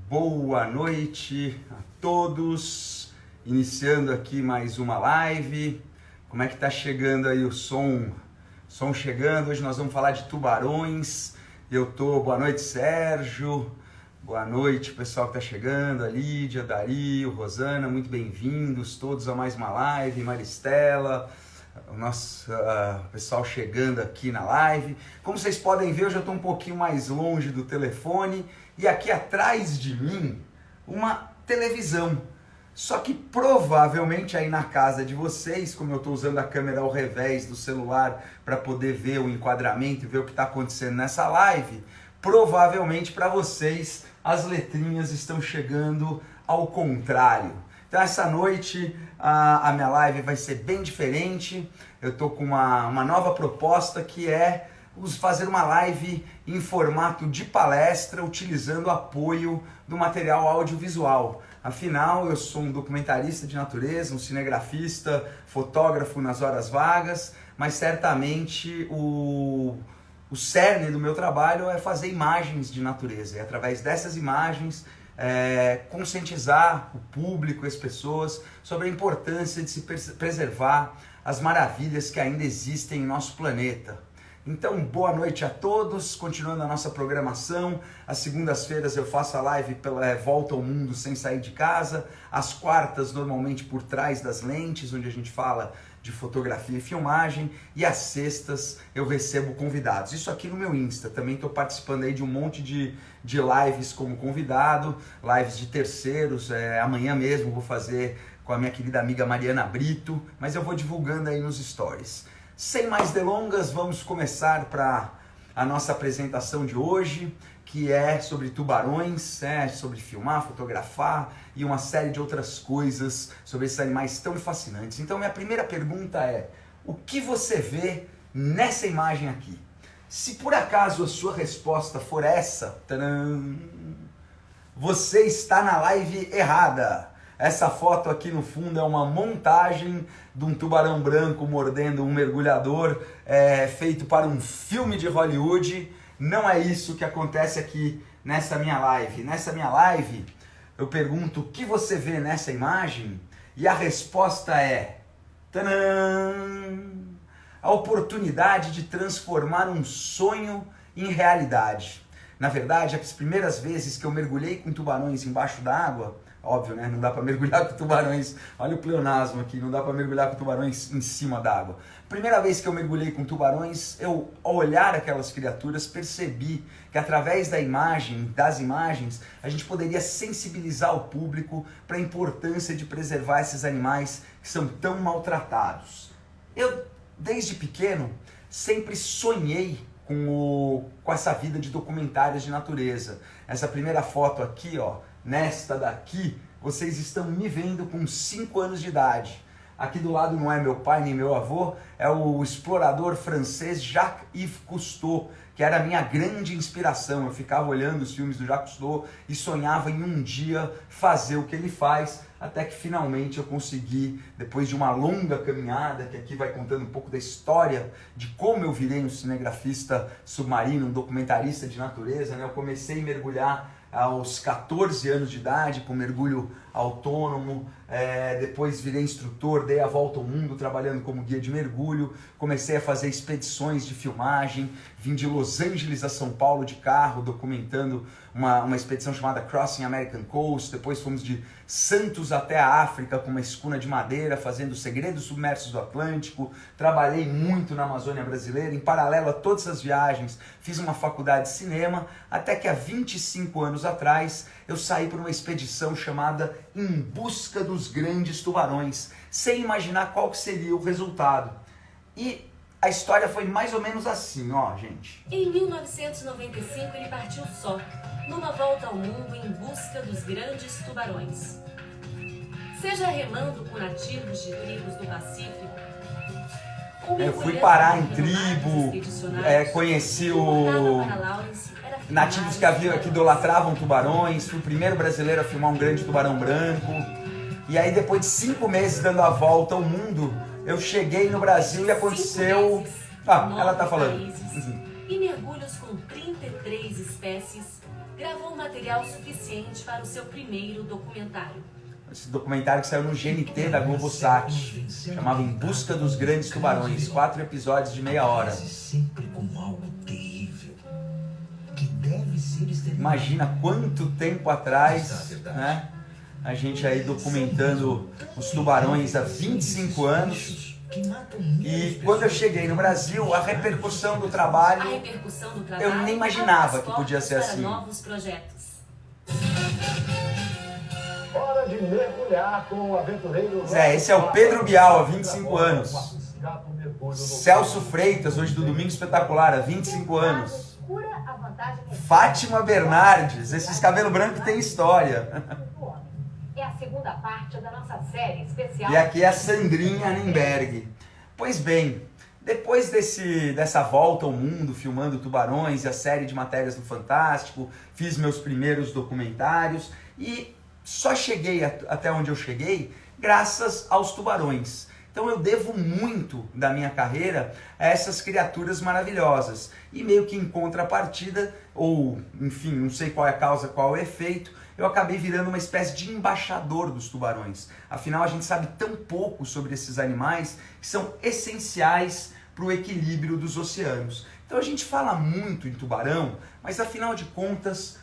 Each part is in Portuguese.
Boa noite a todos, iniciando aqui mais uma live. Como é que tá chegando aí o som? Som chegando, hoje nós vamos falar de tubarões. Boa noite Sérgio, boa noite pessoal que tá chegando, a Lídia, Dario, Rosana, muito bem-vindos todos a mais uma live, Maristela, o nosso pessoal chegando aqui na live. Como vocês podem ver, eu já estou um pouquinho mais longe do telefone e aqui atrás de mim uma televisão. Só que provavelmente aí na casa de vocês, como eu estou usando a câmera ao revés do celular para poder ver o enquadramento e ver o que está acontecendo nessa live, provavelmente para vocês as letrinhas estão chegando ao contrário. Então essa noite a minha live vai ser bem diferente. Eu estou com uma nova proposta que é fazer uma live em formato de palestra utilizando o apoio do material audiovisual. Afinal, eu sou um documentarista de natureza, um cinegrafista, fotógrafo nas horas vagas, mas certamente o cerne do meu trabalho é fazer imagens de natureza. E através dessas imagens, conscientizar o público, as pessoas, sobre a importância de se preservar as maravilhas que ainda existem em nosso planeta. Então, boa noite a todos, continuando a nossa programação. Às segundas-feiras eu faço a live pela Volta ao Mundo Sem Sair de Casa. Às quartas, normalmente por trás das lentes, onde a gente fala de fotografia e filmagem. E às sextas eu recebo convidados. Isso aqui no meu Insta. Também estou participando aí de um monte de lives como convidado, lives de terceiros. Amanhã mesmo vou fazer com a minha querida amiga Mariana Brito, mas eu vou divulgando aí nos stories. Sem mais delongas, vamos começar para a nossa apresentação de hoje, que é sobre tubarões, sobre filmar, fotografar e uma série de outras coisas sobre esses animais tão fascinantes. Então minha primeira pergunta é, o que você vê nessa imagem aqui? Se por acaso a sua resposta for essa, tadam, você está na live errada. Essa foto aqui no fundo é uma montagem de um tubarão branco mordendo um mergulhador, feito para um filme de Hollywood. Não é isso que acontece aqui nessa minha live. Nessa minha live eu pergunto o que você vê nessa imagem e a resposta é tadam, a oportunidade de transformar um sonho em realidade. Na verdade, as primeiras vezes que eu mergulhei com tubarões embaixo d'água, óbvio, né? Não dá para mergulhar com tubarões. Olha o pleonasmo aqui, não dá para mergulhar com tubarões em cima d'água. Primeira vez que eu mergulhei com tubarões, eu, ao olhar aquelas criaturas, percebi que através das imagens, a gente poderia sensibilizar o público para a importância de preservar esses animais que são tão maltratados. Eu, desde pequeno, sempre sonhei com essa vida de documentários de natureza. Essa primeira foto aqui, ó, nesta daqui, vocês estão me vendo com 5 anos de idade. Aqui do lado não é meu pai nem meu avô, é o explorador francês Jacques-Yves Cousteau, que era a minha grande inspiração. Eu ficava olhando os filmes do Jacques Cousteau e sonhava em um dia fazer o que ele faz, até que finalmente eu consegui, depois de uma longa caminhada, que aqui vai contando um pouco da história de como eu virei um cinegrafista submarino, um documentarista de natureza, né? Eu comecei a mergulhar aos 14 anos de idade, com mergulho autônomo, depois virei instrutor, dei a volta ao mundo trabalhando como guia de mergulho, comecei a fazer expedições de filmagem, vim de Los Angeles a São Paulo de carro, documentando uma expedição chamada Crossing American Coast, depois fomos de Santos até a África com uma escuna de madeira, fazendo segredos submersos do Atlântico, trabalhei muito na Amazônia brasileira, em paralelo a todas as viagens, fiz uma faculdade de cinema, até que há 25 anos atrás eu saí para uma expedição chamada Em Busca dos Grandes Tubarões, sem imaginar qual que seria o resultado. E a história foi mais ou menos assim, ó, gente. Em 1995 ele partiu só, numa volta ao mundo em busca dos grandes tubarões. Seja remando com nativos de tribos do Pacífico, eu fui parar em tribo, conheci nativos que idolatravam tubarões, fui o primeiro brasileiro a filmar um grande tubarão branco. E aí depois de 5 meses dando a volta ao mundo, eu cheguei no Brasil e aconteceu... ela tá falando. E mergulhos com 33 espécies gravou material suficiente para o seu primeiro documentário. Esse documentário que saiu no GNT da Globosat, chamava Em Busca dos Grandes Tubarões, 4 episódios de meia hora. Sempre com algo terrível, que deve ser exterminado. Imagina quanto tempo atrás, né? A gente aí documentando os tubarões há 25 anos. E quando eu cheguei no Brasil, a repercussão do trabalho, eu nem imaginava que podia ser assim. Novos projetos. Hora de mergulhar com o aventureiro. Esse é o Pedro Bial, há 25 anos. Celso Freitas, hoje do Domingo Espetacular, há 25 anos. Fátima Bernardes, esses cabelos brancos têm história. É a segunda parte da nossa série especial. E aqui é a Sandrinha Nemberg. Pois bem, depois dessa volta ao mundo, filmando tubarões e a série de matérias do Fantástico, fiz meus primeiros documentários e só cheguei até onde eu cheguei graças aos tubarões. Então eu devo muito da minha carreira a essas criaturas maravilhosas. E meio que em contrapartida, ou enfim, não sei qual é a causa, qual é o efeito, eu acabei virando uma espécie de embaixador dos tubarões. Afinal, a gente sabe tão pouco sobre esses animais que são essenciais para o equilíbrio dos oceanos. Então a gente fala muito em tubarão, mas afinal de contas,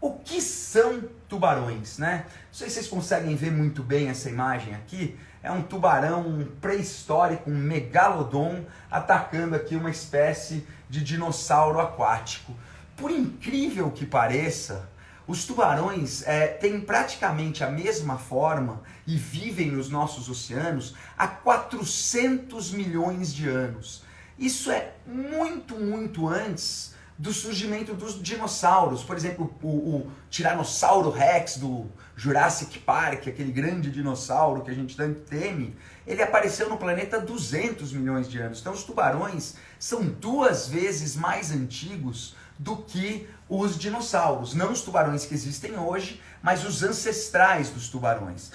o que são tubarões, né? Não sei se vocês conseguem ver muito bem essa imagem aqui. É um tubarão pré-histórico, um megalodon, atacando aqui uma espécie de dinossauro aquático. Por incrível que pareça, os tubarões têm praticamente a mesma forma e vivem nos nossos oceanos há 400 milhões de anos. Isso é muito, muito antes do surgimento dos dinossauros. Por exemplo, o Tiranossauro Rex do Jurassic Park, aquele grande dinossauro que a gente tanto teme, ele apareceu no planeta há 200 milhões de anos. Então os tubarões são 2 vezes mais antigos do que os dinossauros. Não os tubarões que existem hoje, mas os ancestrais dos tubarões.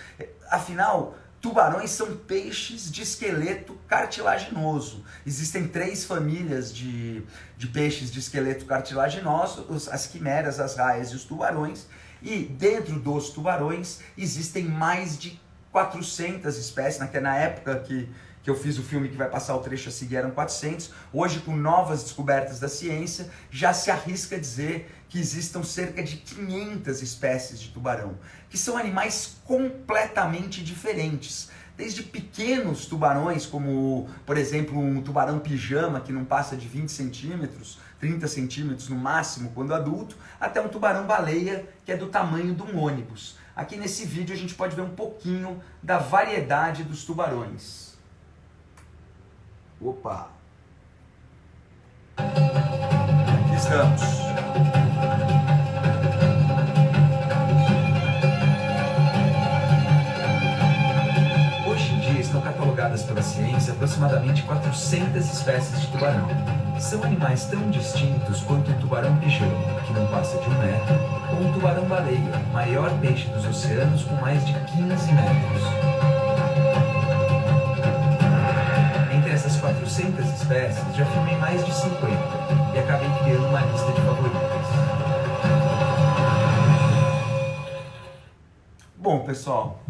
Afinal, tubarões são peixes de esqueleto cartilaginoso. Existem 3 famílias de peixes de esqueleto cartilaginoso, as quimeras, as raias e os tubarões. E dentro dos tubarões existem mais de 400 espécies. Na época que eu fiz o filme que vai passar o trecho a seguir eram 400. Hoje, com novas descobertas da ciência, já se arrisca a dizer que existam cerca de 500 espécies de tubarão, que são animais completamente diferentes. Desde pequenos tubarões, como, por exemplo, um tubarão pijama, que não passa de 20 centímetros, 30 centímetros no máximo quando adulto, até um tubarão-baleia, que é do tamanho de um ônibus. Aqui nesse vídeo a gente pode ver um pouquinho da variedade dos tubarões. Opa! Aqui estamos. Hoje em dia estão catalogadas pela ciência aproximadamente 400 espécies de tubarão. São animais tão distintos quanto um tubarão-pijama, que não passa de 1 metro, ou um tubarão-baleia, maior peixe dos oceanos com mais de 15 metros. Entre essas 400 espécies, já filmei mais de 50 e acabei criando uma lista de favoritas. Bom, pessoal,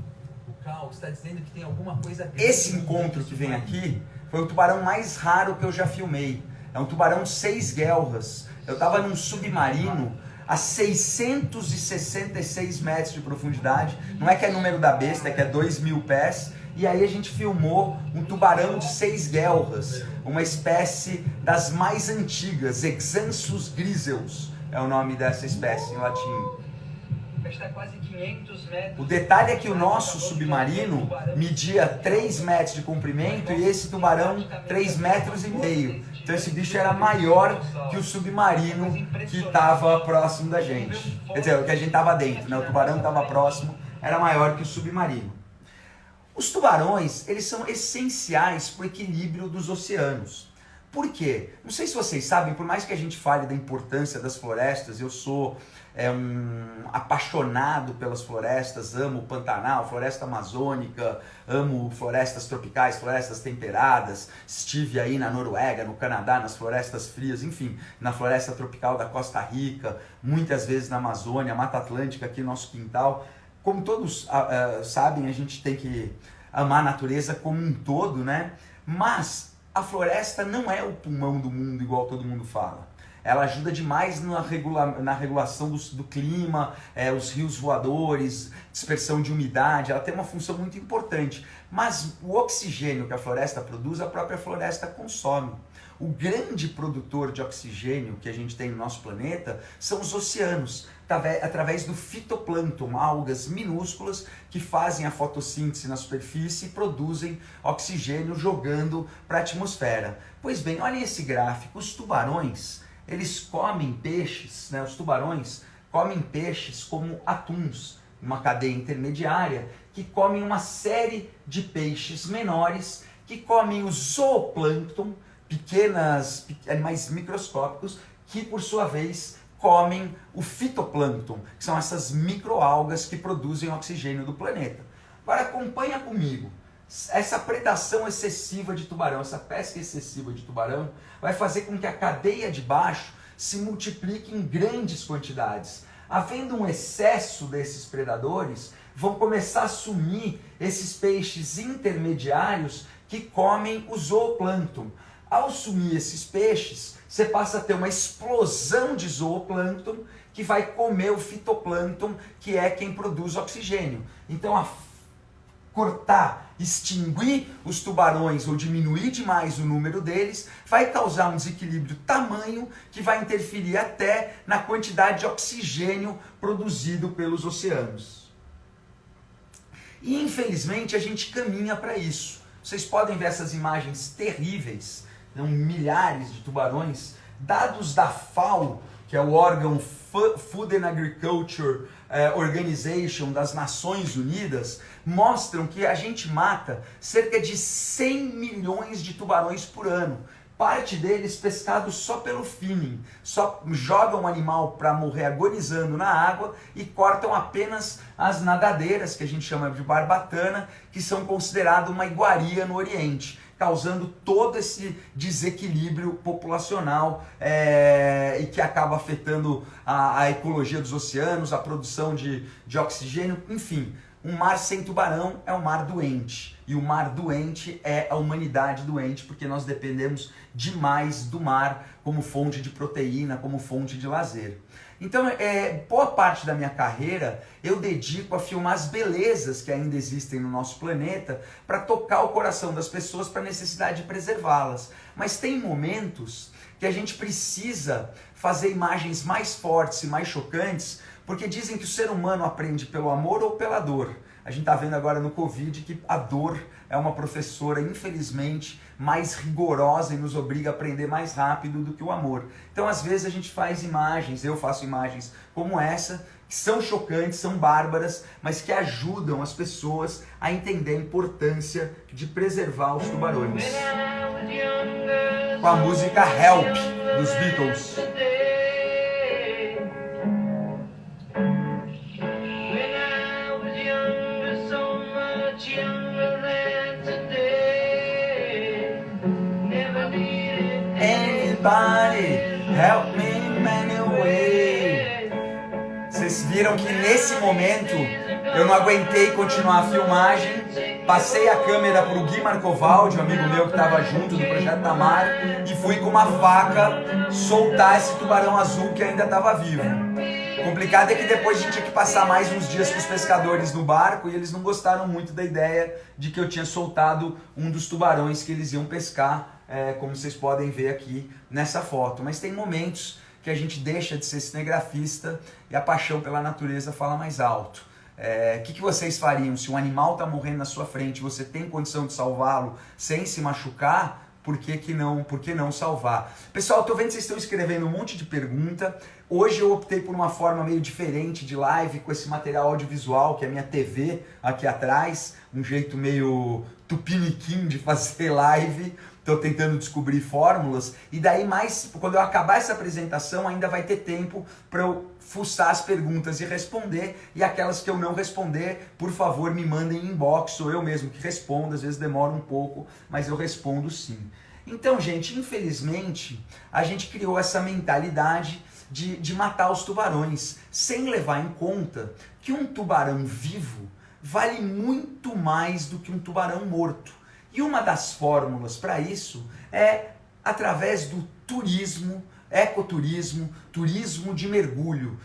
o Cal está dizendo que tem alguma coisa... Esse encontro que vem aqui foi o tubarão mais raro que eu já filmei. É um tubarão 6 guelras. Eu estava num submarino a 666 metros de profundidade. Não é que é número da besta, é que é 2.000 pés. E aí a gente filmou um tubarão de 6 guelras, uma espécie das mais antigas, Exansus griseus, é o nome dessa espécie em latim. O detalhe é que o nosso submarino media 3 metros de comprimento e esse tubarão 3,5 metros. Então esse bicho era maior que o submarino que estava próximo da gente. Quer dizer, que a gente estava dentro, né? O tubarão estava próximo, era maior que o submarino. Os tubarões, eles são essenciais para o equilíbrio dos oceanos. Por quê? Não sei se vocês sabem, por mais que a gente fale da importância das florestas, eu sou um apaixonado pelas florestas, amo o Pantanal, floresta amazônica, amo florestas tropicais, florestas temperadas, estive aí na Noruega, no Canadá, nas florestas frias, enfim, na floresta tropical da Costa Rica, muitas vezes na Amazônia, Mata Atlântica, aqui no nosso quintal. Como todos sabem, a gente tem que amar a natureza como um todo, né? Mas a floresta não é o pulmão do mundo, igual todo mundo fala. Ela ajuda demais na regulação do clima, os rios voadores, dispersão de umidade, ela tem uma função muito importante. Mas o oxigênio que a floresta produz, a própria floresta consome. O grande produtor de oxigênio que a gente tem no nosso planeta são os oceanos, através do fitoplâncton, algas minúsculas que fazem a fotossíntese na superfície e produzem oxigênio jogando para a atmosfera. Pois bem, olha esse gráfico, os tubarões, eles comem peixes, né? Os tubarões comem peixes como atuns, uma cadeia intermediária, que comem uma série de peixes menores, que comem o zooplâncton, animais microscópicos, que por sua vez comem o fitoplâncton, que são essas microalgas que produzem oxigênio do planeta. Agora acompanha comigo. Essa predação excessiva de tubarão, essa pesca excessiva de tubarão, vai fazer com que a cadeia de baixo se multiplique em grandes quantidades. Havendo um excesso desses predadores, vão começar a sumir esses peixes intermediários que comem o zooplâncton. Ao sumir esses peixes, você passa a ter uma explosão de zooplâncton que vai comer o fitoplâncton, que é quem produz oxigênio. Então, cortar, extinguir os tubarões ou diminuir demais o número deles vai causar um desequilíbrio tamanho que vai interferir até na quantidade de oxigênio produzido pelos oceanos. E infelizmente a gente caminha para isso. Vocês podem ver essas imagens terríveis, milhares de tubarões, dados da FAO, que é o órgão Food and Agriculture Organization das Nações Unidas, mostram que a gente mata cerca de 100 milhões de tubarões por ano. Parte deles pescados só pelo finning, só jogam o animal para morrer agonizando na água e cortam apenas as nadadeiras, que a gente chama de barbatana, que são consideradas uma iguaria no Oriente, causando todo esse desequilíbrio populacional e que acaba afetando a ecologia dos oceanos, a produção de oxigênio, enfim. Um mar sem tubarão é um mar doente, e o mar doente é a humanidade doente, porque nós dependemos demais do mar como fonte de proteína, como fonte de lazer. Então, boa parte da minha carreira eu dedico a filmar as belezas que ainda existem no nosso planeta para tocar o coração das pessoas para a necessidade de preservá-las. Mas tem momentos que a gente precisa fazer imagens mais fortes e mais chocantes, porque dizem que o ser humano aprende pelo amor ou pela dor. A gente está vendo agora no Covid que a dor é uma professora, infelizmente, mais rigorosa e nos obriga a aprender mais rápido do que o amor. Então, às vezes, a gente faz imagens, eu faço imagens como essa, que são chocantes, são bárbaras, mas que ajudam as pessoas a entender a importância de preservar os tubarões. Com a música Help, dos Beatles. Help me in any way. Vocês viram que nesse momento eu não aguentei continuar a filmagem, passei a câmera para o Gui Marcovaldi, um amigo meu que estava junto do Projeto Tamar, e fui com uma faca soltar esse tubarão azul que ainda estava vivo. Complicado é que depois a gente tinha que passar mais uns dias com os pescadores no barco e eles não gostaram muito da ideia de que eu tinha soltado um dos tubarões que eles iam pescar, como vocês podem ver aqui nessa foto. Mas tem momentos que a gente deixa de ser cinegrafista e a paixão pela natureza fala mais alto. O que vocês fariam se um animal está morrendo na sua frente e você tem condição de salvá-lo sem se machucar? Por que não salvar? Pessoal, estou vendo que vocês estão escrevendo um monte de pergunta. Hoje eu optei por uma forma meio diferente de live, com esse material audiovisual, que é a minha TV aqui atrás, um jeito meio tupiniquim de fazer live, estou tentando descobrir fórmulas, e daí mais, quando eu acabar essa apresentação, ainda vai ter tempo para eu fuçar as perguntas e responder, e aquelas que eu não responder, por favor, me mandem em inbox, sou eu mesmo que respondo, às vezes demora um pouco, mas eu respondo sim. Então, gente, infelizmente, a gente criou essa mentalidade de matar os tubarões, sem levar em conta que um tubarão vivo vale muito mais do que um tubarão morto. E uma das fórmulas para isso é através do turismo, ecoturismo, turismo de mergulho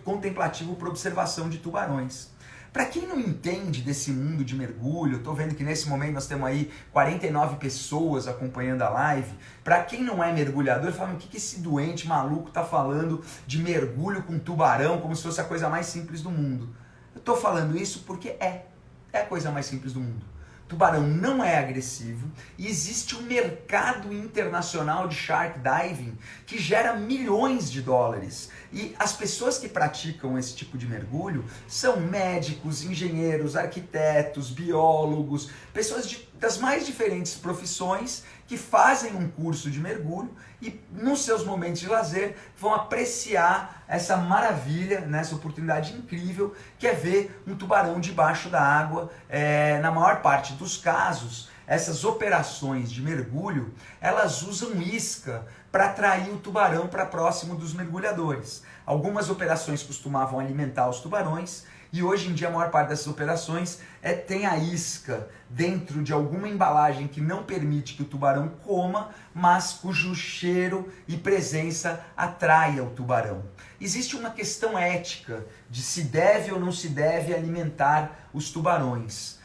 contemplativo para observação de tubarões. Para quem não entende desse mundo de mergulho, eu estou vendo que nesse momento nós temos aí 49 pessoas acompanhando a live. Para quem não é mergulhador, fala, o que esse doente maluco está falando de mergulho com tubarão como se fosse a coisa mais simples do mundo? Eu estou falando isso porque é a coisa mais simples do mundo. Tubarão não é agressivo e existe um mercado internacional de shark diving que gera milhões de dólares. E as pessoas que praticam esse tipo de mergulho são médicos, engenheiros, arquitetos, biólogos, pessoas das mais diferentes profissões que fazem um curso de mergulho e nos seus momentos de lazer vão apreciar essa maravilha, né, essa oportunidade incrível que é ver um tubarão debaixo da água. Na maior parte dos casos, essas operações de mergulho, elas usam isca para atrair o tubarão para próximo dos mergulhadores. Algumas operações costumavam alimentar os tubarões e hoje em dia a maior parte dessas operações tem a isca dentro de alguma embalagem que não permite que o tubarão coma, mas cujo cheiro e presença atraia o tubarão. Existe uma questão ética de se deve ou não se deve alimentar os tubarões.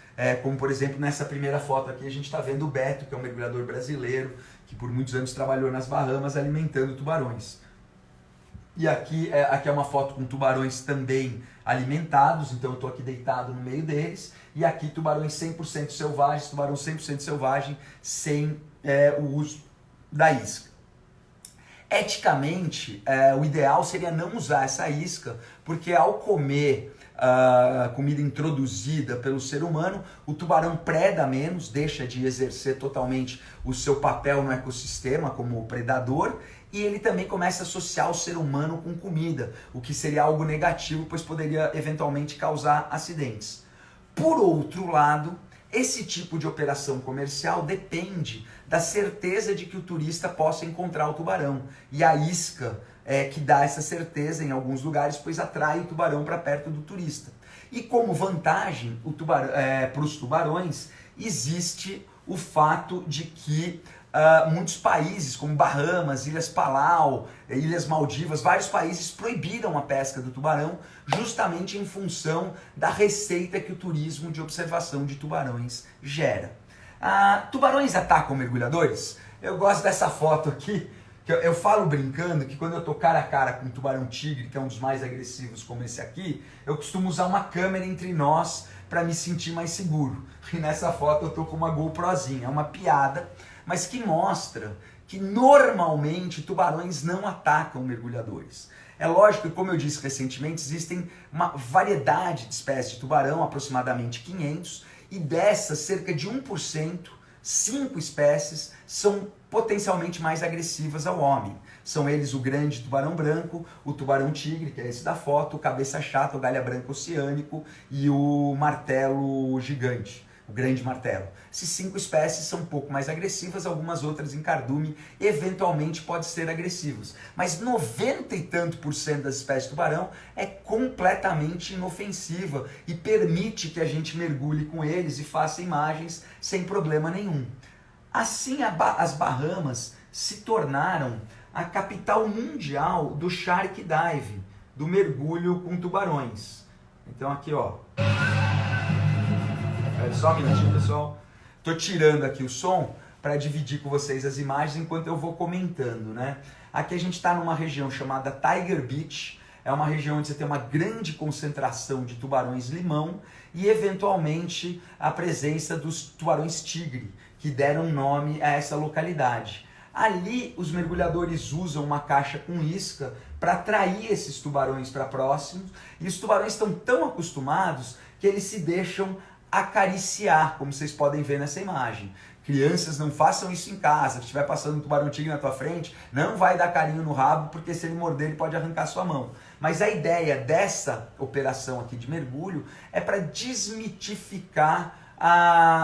Como por exemplo nessa primeira foto aqui a gente está vendo o Beto, que é um mergulhador brasileiro, que por muitos anos trabalhou nas Bahamas alimentando tubarões. E aqui é uma foto com tubarões também alimentados, então eu estou aqui deitado no meio deles, e aqui tubarões 100% selvagens, tubarão 100% selvagem, sem o uso da isca. Eticamente, o ideal seria não usar essa isca, porque ao comer comida introduzida pelo ser humano, o tubarão preda menos, deixa de exercer totalmente o seu papel no ecossistema como predador, e ele também começa a associar o ser humano com comida, o que seria algo negativo, pois poderia eventualmente causar acidentes. Por outro lado, esse tipo de operação comercial depende da certeza de que o turista possa encontrar o tubarão, e a isca que dá essa certeza em alguns lugares, pois atrai o tubarão para perto do turista. E como vantagem para os tubarões, existe o fato de que muitos países, como Bahamas, Ilhas Palau, Ilhas Maldivas, vários países proibiram a pesca do tubarão justamente em função da receita que o turismo de observação de tubarões gera. Tubarões atacam mergulhadores? Eu gosto dessa foto aqui, que eu falo brincando que quando eu tô cara a cara com um tubarão-tigre, que é um dos mais agressivos como esse aqui, eu costumo usar uma câmera entre nós para me sentir mais seguro. E nessa foto eu tô com uma GoProzinha, é uma piada, mas que mostra que normalmente tubarões não atacam mergulhadores. É lógico que, como eu disse recentemente, existem uma variedade de espécies de tubarão, aproximadamente 500, e dessas, cerca de 1%, 5 espécies, são potencialmente mais agressivas ao homem. São eles o grande tubarão branco, o tubarão-tigre, que é esse da foto, o cabeça chata, o galha branca oceânico e o martelo gigante, o grande martelo. Essas 5 espécies são um pouco mais agressivas, algumas outras em cardume eventualmente podem ser agressivas. Mas 90 e tanto % das espécies de tubarão é completamente inofensiva e permite que a gente mergulhe com eles e faça imagens sem problema nenhum. Assim, as Bahamas se tornaram a capital mundial do shark dive, do mergulho com tubarões. Então aqui, ó. Só um minutinho, pessoal. Tô tirando aqui o som para dividir com vocês as imagens enquanto eu vou comentando, né? Aqui a gente está numa região chamada Tiger Beach. É uma região onde você tem uma grande concentração de tubarões-limão e, eventualmente, a presença dos tubarões-tigre, que deram nome a essa localidade. Ali, os mergulhadores usam uma caixa com isca para atrair esses tubarões para próximos, e os tubarões estão tão acostumados que eles se deixam acariciar, como vocês podem ver nessa imagem. Crianças, não façam isso em casa. Se estiver passando um tubarão-tigre na tua frente, não vai dar carinho no rabo, porque se ele morder, ele pode arrancar sua mão. Mas a ideia dessa operação aqui de mergulho é para desmitificar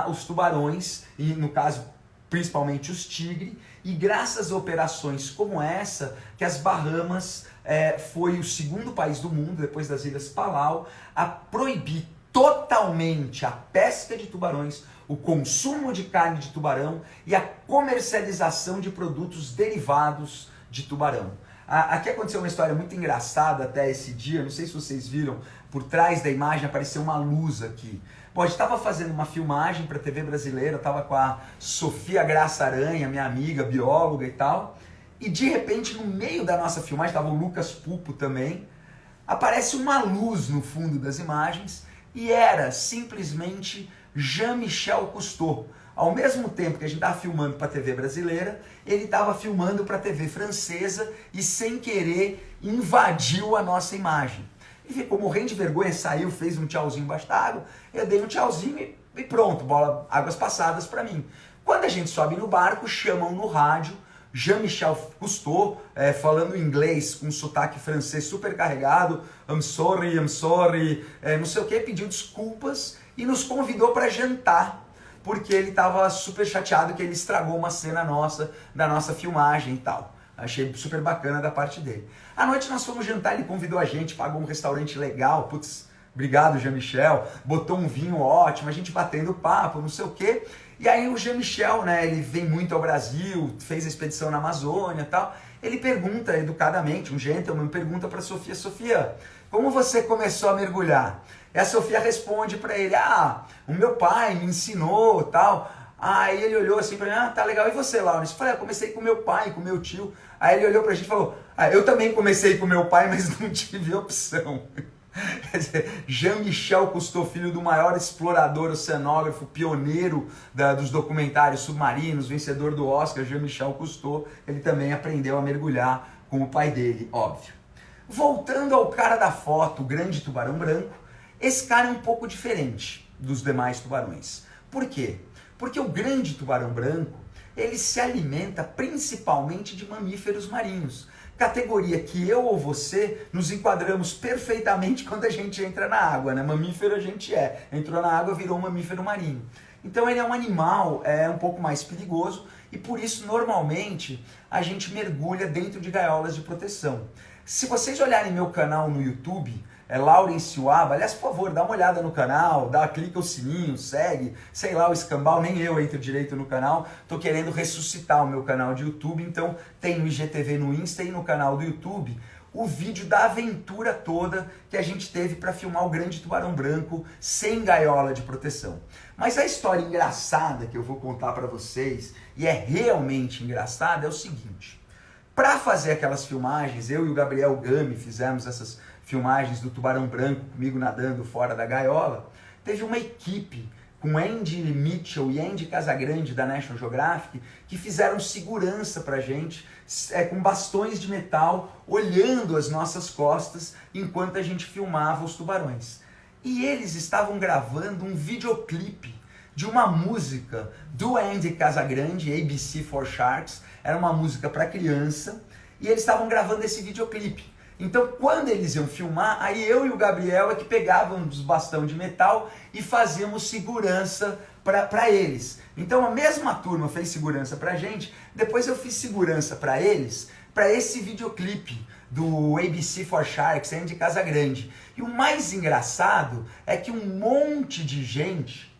os tubarões, e no caso, principalmente os tigres, e graças a operações como essa, que as Bahamas foi o segundo país do mundo, depois das Ilhas Palau, a proibir totalmente a pesca de tubarões, o consumo de carne de tubarão e a comercialização de produtos derivados de tubarão. Aqui aconteceu uma história muito engraçada até esse dia, não sei se vocês viram, por trás da imagem apareceu uma luz aqui. Bom, a gente estava fazendo uma filmagem para a TV brasileira, eu estava com a Sofia Graça Aranha, minha amiga, bióloga e tal, e de repente no meio da nossa filmagem, estava o Lucas Pupo também, aparece uma luz no fundo das imagens e era simplesmente Jean-Michel Cousteau. Ao mesmo tempo que a gente estava filmando para a TV brasileira, ele estava filmando para a TV francesa e sem querer invadiu a nossa imagem. Ele ficou morrendo de vergonha, saiu, fez um tchauzinho embaixo da água, eu dei um tchauzinho e pronto, bola, águas passadas para mim. Quando a gente sobe no barco, chamam no rádio Jean-Michel Cousteau, falando inglês com sotaque francês super carregado, I'm sorry, não sei o que, pediu desculpas e nos convidou para jantar, porque ele estava super chateado que ele estragou uma cena nossa, da nossa filmagem e tal. Achei super bacana da parte dele. À noite nós fomos jantar, ele convidou a gente, pagou um restaurante legal, putz, obrigado Jean-Michel, botou um vinho ótimo, a gente batendo papo, não sei o quê. E aí o Jean-Michel, né, ele vem muito ao Brasil, fez a expedição na Amazônia e tal, ele pergunta educadamente, um gentleman pergunta para Sofia, Sofia, como você começou a mergulhar? E a Sofia responde para ele, o meu pai me ensinou tal. Aí ele olhou assim para mim, tá legal, e você, Laurence? Eu falei, eu comecei com meu pai, com meu tio. Aí ele olhou pra gente e falou, eu também comecei com meu pai, mas não tive opção. Quer dizer, Jean-Michel Cousteau, filho do maior explorador, oceanógrafo, pioneiro dos documentários submarinos, vencedor do Oscar, Jean-Michel Cousteau, ele também aprendeu a mergulhar com o pai dele, óbvio. Voltando ao cara da foto, o grande tubarão branco, esse cara é um pouco diferente dos demais tubarões. Por quê? Porque o grande tubarão branco, ele se alimenta principalmente de mamíferos marinhos. Categoria que eu ou você nos enquadramos perfeitamente quando a gente entra na água, né? Mamífero a gente entrou na água, virou um mamífero marinho. Então ele é um animal um pouco mais perigoso e por isso normalmente a gente mergulha dentro de gaiolas de proteção. Se vocês olharem meu canal no YouTube, Laurence Uaba, aliás, por favor, dá uma olhada no canal, clica o sininho, segue, sei lá, o escambau, nem eu entro direito no canal, tô querendo ressuscitar o meu canal de YouTube, então tem no IGTV no Insta e no canal do YouTube o vídeo da aventura toda que a gente teve para filmar o grande tubarão branco sem gaiola de proteção. Mas a história engraçada que eu vou contar para vocês, e é realmente engraçada, é o seguinte, para fazer aquelas filmagens, eu e o Gabriel Gami fizemos essas filmagens do tubarão branco comigo nadando fora da gaiola, teve uma equipe com Andy Mitchell e Andy Casagrande da National Geographic que fizeram segurança pra gente com bastões de metal olhando as nossas costas enquanto a gente filmava os tubarões. E eles estavam gravando um videoclipe de uma música do Andy Casagrande, ABC for Sharks, era uma música para criança, e eles estavam gravando esse videoclipe. Então, quando eles iam filmar, aí eu e o Gabriel é que pegávamos bastão de metal e fazíamos segurança para eles. Então, a mesma turma fez segurança para a gente, depois eu fiz segurança para eles, para esse videoclipe do ABC for Sharks, Andy Casagrande. E o mais engraçado é que um monte de gente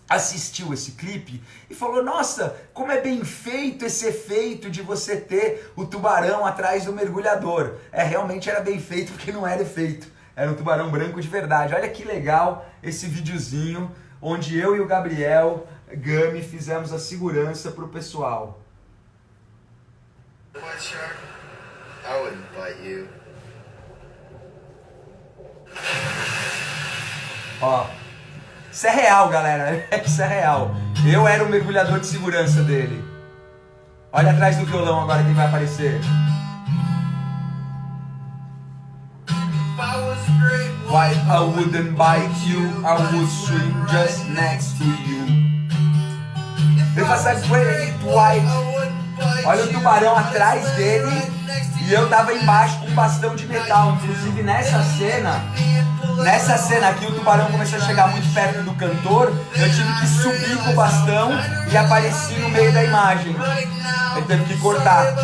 assistiu esse clipe e falou, nossa, como é bem feito esse efeito de você ter o tubarão atrás do mergulhador. Realmente era bem feito porque não era efeito, era um tubarão branco de verdade. Olha que legal esse videozinho onde eu e o Gabriel Gami fizemos a segurança pro pessoal. White shark? I wouldn't bite you. Ó, isso é real, galera, isso é real. Eu era o mergulhador de segurança dele. Olha atrás do violão agora quem vai aparecer. Why I wouldn't bite you, I would swim just next to you. If I said great white. Olha o tubarão atrás dele e eu tava embaixo com um bastão de metal. Inclusive nessa cena aqui o tubarão começou a chegar muito perto do cantor. Eu tive que subir com o bastão e apareci no meio da imagem. Ele teve que cortar.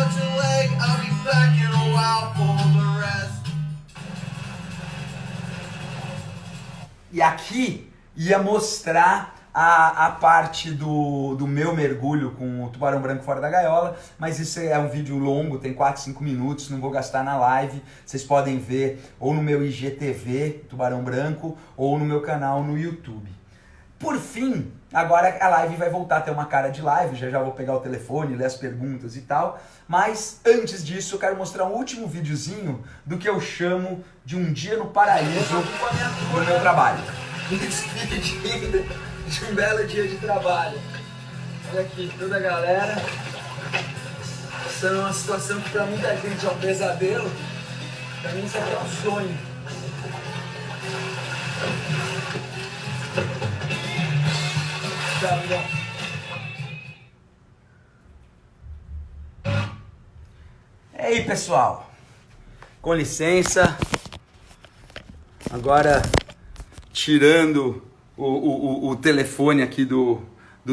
E aqui ia mostrar a parte do meu mergulho com o tubarão branco fora da gaiola, mas isso é um vídeo longo, tem 4, 5 minutos, não vou gastar na live. Vocês podem ver ou no meu IGTV, Tubarão Branco, ou no meu canal no YouTube. Por fim, agora a live vai voltar a ter uma cara de live, já vou pegar o telefone, ler as perguntas e tal, mas antes disso eu quero mostrar um último videozinho do que eu chamo de um dia no paraíso no meu trabalho. De um belo dia de trabalho. Olha aqui, toda a galera. Essa é uma situação que pra muita gente é um pesadelo. Pra mim isso aqui é um sonho. E aí, pessoal? Com licença. Agora tirando o telefone aqui do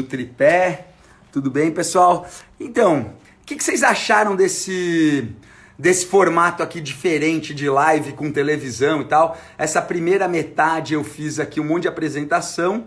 tripé. Tudo bem, pessoal? Então, o que vocês acharam desse formato aqui diferente de live com televisão e tal? Essa primeira metade eu fiz aqui um monte de apresentação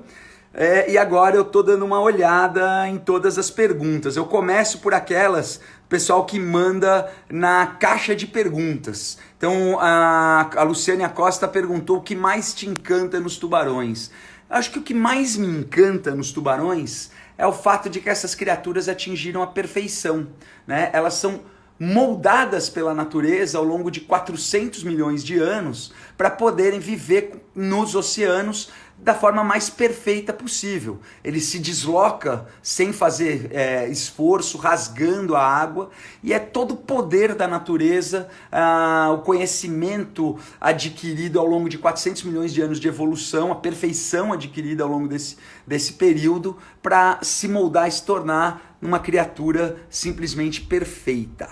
e agora eu tô dando uma olhada em todas as perguntas. Eu começo por aquelas, pessoal, que manda na caixa de perguntas. Então, a Luciane Acosta perguntou o que mais te encanta nos tubarões. Acho que o que mais me encanta nos tubarões é o fato de que essas criaturas atingiram a perfeição, né? Elas são moldadas pela natureza ao longo de 400 milhões de anos para poderem viver nos oceanos da forma mais perfeita possível. Ele se desloca sem fazer esforço, rasgando a água, e é todo o poder da natureza, o conhecimento adquirido ao longo de 400 milhões de anos de evolução, a perfeição adquirida ao longo desse período para se moldar e se tornar uma criatura simplesmente perfeita.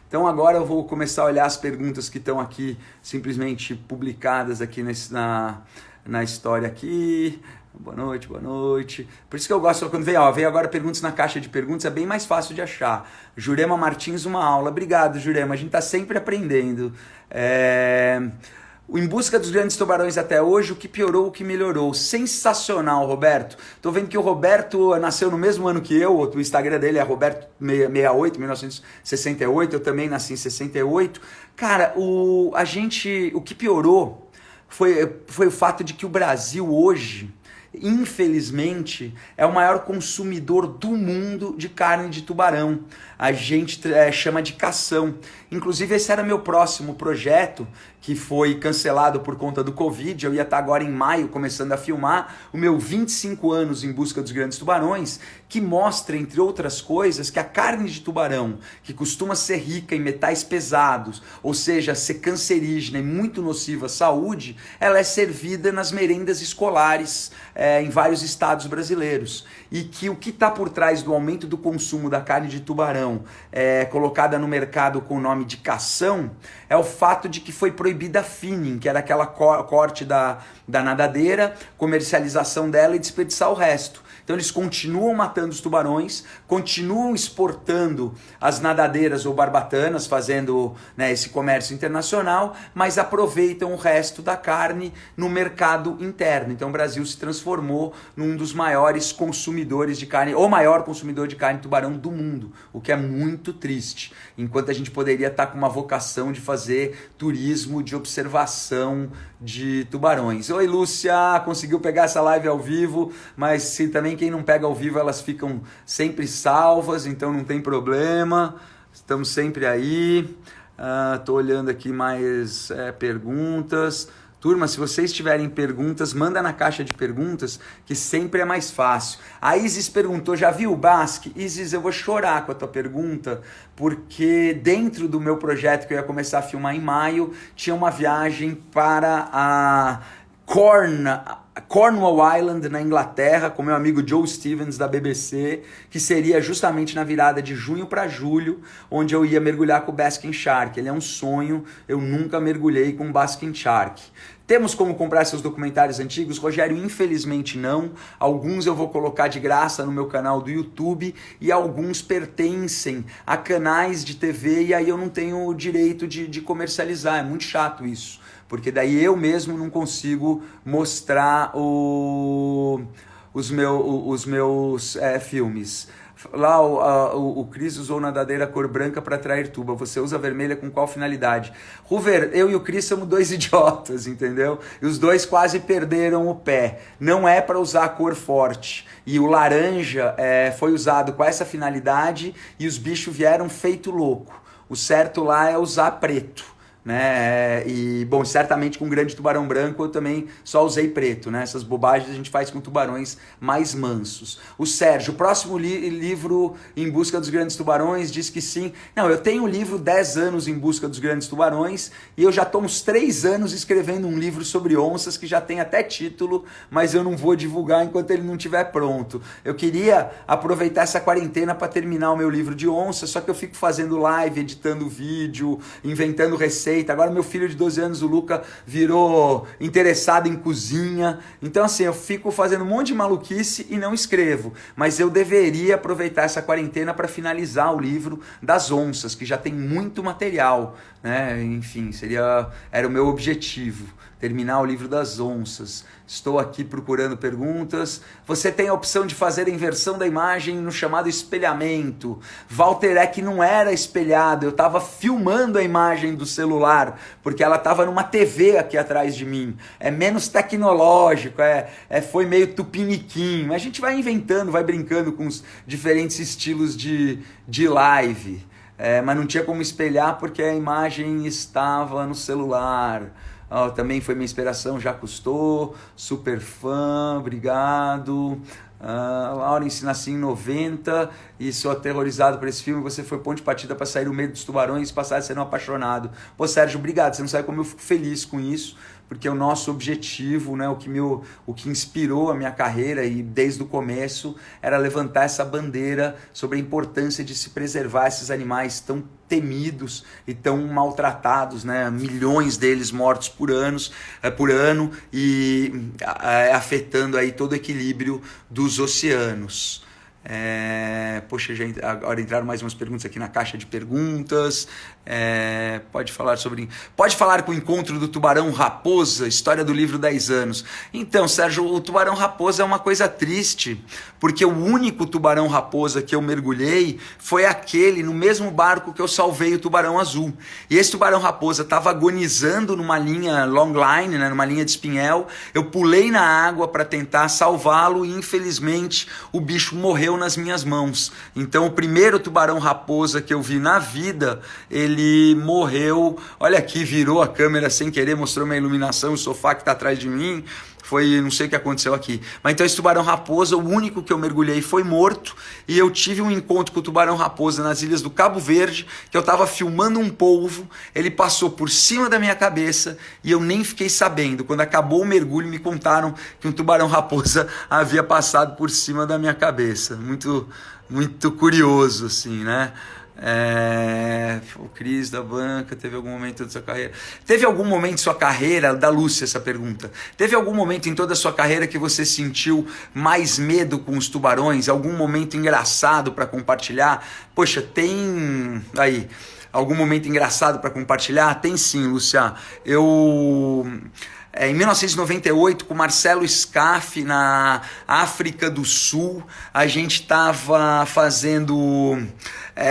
Então agora eu vou começar a olhar as perguntas que estão aqui simplesmente publicadas aqui na história aqui. Boa noite, boa noite. Por isso que eu gosto, quando vem agora perguntas na caixa de perguntas, é bem mais fácil de achar. Jurema Martins, uma aula. Obrigado, Jurema, a gente está sempre aprendendo. Em busca dos grandes tubarões até hoje, o que piorou, o que melhorou. Sensacional, Roberto. Tô vendo que o Roberto nasceu no mesmo ano que eu, o Instagram dele é Roberto68, 1968, eu também nasci em 68. Cara, o que piorou foi o fato de que o Brasil hoje, infelizmente, é o maior consumidor do mundo de carne de tubarão. A gente chama de cação. Inclusive, esse era meu próximo projeto, que foi cancelado por conta do Covid. Eu ia estar agora em maio começando a filmar o meu 25 anos em busca dos grandes tubarões, que mostra, entre outras coisas, que a carne de tubarão, que costuma ser rica em metais pesados, ou seja, ser cancerígena e muito nociva à saúde, ela é servida nas merendas escolares em vários estados brasileiros. E que o que está por trás do aumento do consumo da carne de tubarão colocada no mercado com o nome de cação é o fato de que foi proibida a finning, que era aquela corte da nadadeira, comercialização dela e desperdiçar o resto. Então eles continuam matando os tubarões, continuam exportando as nadadeiras ou barbatanas, fazendo esse comércio internacional, mas aproveitam o resto da carne no mercado interno. Então o Brasil se transformou num dos maiores consumidores de carne, ou maior consumidor de carne de tubarão do mundo, o que é muito triste. Enquanto a gente poderia estar com uma vocação de fazer turismo de observação de tubarões. Oi, Lúcia, conseguiu pegar essa live ao vivo, mas se também quem não pega ao vivo, elas ficam sempre salvas, então não tem problema, estamos sempre aí. Tô olhando aqui mais perguntas. Turma, se vocês tiverem perguntas, manda na caixa de perguntas, que sempre é mais fácil. A Isis perguntou, já viu o Basque? Isis, eu vou chorar com a tua pergunta, porque dentro do meu projeto que eu ia começar a filmar em maio, tinha uma viagem para Cornwall Island, na Inglaterra, com meu amigo Joe Stevens, da BBC, que seria justamente na virada de junho para julho, onde eu ia mergulhar com o Basking Shark. Ele é um sonho, eu nunca mergulhei com o Basking Shark. Temos como comprar seus documentários antigos? Rogério, infelizmente não. Alguns eu vou colocar de graça no meu canal do YouTube e alguns pertencem a canais de TV e aí eu não tenho o direito de comercializar. É muito chato isso, porque daí eu mesmo não consigo mostrar os meus filmes. Lá o Cris usou nadadeira cor branca para atrair tuba. Você usa vermelha com qual finalidade? Ruver, eu e o Cris somos dois idiotas, entendeu? E os dois quase perderam o pé. Não é para usar a cor forte. E o laranja foi usado com essa finalidade e os bichos vieram feito louco. O certo lá é usar preto. Né? E bom, certamente com o grande tubarão branco eu também só usei preto, né? Essas bobagens a gente faz com tubarões mais mansos. O Sérgio, o próximo livro Em Busca dos Grandes Tubarões, diz que sim. Não, eu tenho o livro 10 anos Em Busca dos Grandes Tubarões e eu já estou uns 3 anos escrevendo um livro sobre onças que já tem até título, mas eu não vou divulgar enquanto ele não estiver pronto. Eu queria aproveitar essa quarentena para terminar o meu livro de onças, só que eu fico fazendo live, editando vídeo, inventando receitas. Agora meu filho de 12 anos, o Luca, virou interessado em cozinha. Então assim, eu fico fazendo um monte de maluquice e não escrevo. Mas eu deveria aproveitar essa quarentena para finalizar o livro das onças, que já tem muito material, né? Enfim, era o meu objetivo, terminar o livro das onças. Estou aqui procurando perguntas. Você tem a opção de fazer a inversão da imagem no chamado espelhamento. Walter, é que não era espelhado, eu estava filmando a imagem do celular, porque ela estava numa TV aqui atrás de mim. É menos tecnológico, foi meio tupiniquim. A gente vai inventando, vai brincando com os diferentes estilos de live. Mas não tinha como espelhar porque a imagem estava no celular. Também foi minha inspiração, já custou, super fã, obrigado. Lawrence, nasci em 90 e sou aterrorizado por esse filme. Você foi ponto de partida para sair o medo dos tubarões e passar a ser um apaixonado. Pô, Sérgio, obrigado. Você não sabe como eu fico feliz com isso, porque o nosso objetivo, né, o que inspirou a minha carreira e desde o começo era levantar essa bandeira sobre a importância de se preservar esses animais tão temidos e tão maltratados, né? Milhões deles mortos por ano e afetando aí todo o equilíbrio dos oceanos. Poxa, agora entraram mais umas perguntas aqui na caixa de perguntas. Pode falar com o encontro do tubarão raposa, história do livro 10 anos. Então, Sérgio, o tubarão raposa é uma coisa triste, porque o único tubarão raposa que eu mergulhei foi aquele no mesmo barco que eu salvei o tubarão azul. E esse tubarão raposa estava agonizando numa linha long line, né, numa linha de espinhel. Eu pulei na água para tentar salvá-lo e infelizmente o bicho morreu nas minhas mãos. Então o primeiro tubarão raposa que eu vi na vida, ele morreu. Olha aqui, virou a câmera sem querer, mostrou minha iluminação, o sofá que está atrás de mim. Não sei o que aconteceu aqui. Mas então esse tubarão raposa, o único que eu mergulhei, foi morto. E eu tive um encontro com o tubarão raposa nas ilhas do Cabo Verde, que eu estava filmando um polvo, ele passou por cima da minha cabeça e eu nem fiquei sabendo. Quando acabou o mergulho, me contaram que um tubarão raposa havia passado por cima da minha cabeça. Muito, muito curioso, assim, né? O Cris da banca, teve algum momento da sua carreira? Teve algum momento de sua carreira, da Lúcia essa pergunta, teve algum momento em toda a sua carreira que você sentiu mais medo com os tubarões? Algum momento engraçado para compartilhar? Poxa, tem aí algum momento engraçado para compartilhar? Tem sim, Lúcia. Em 1998, com Marcelo Scaff, na África do Sul, a gente estava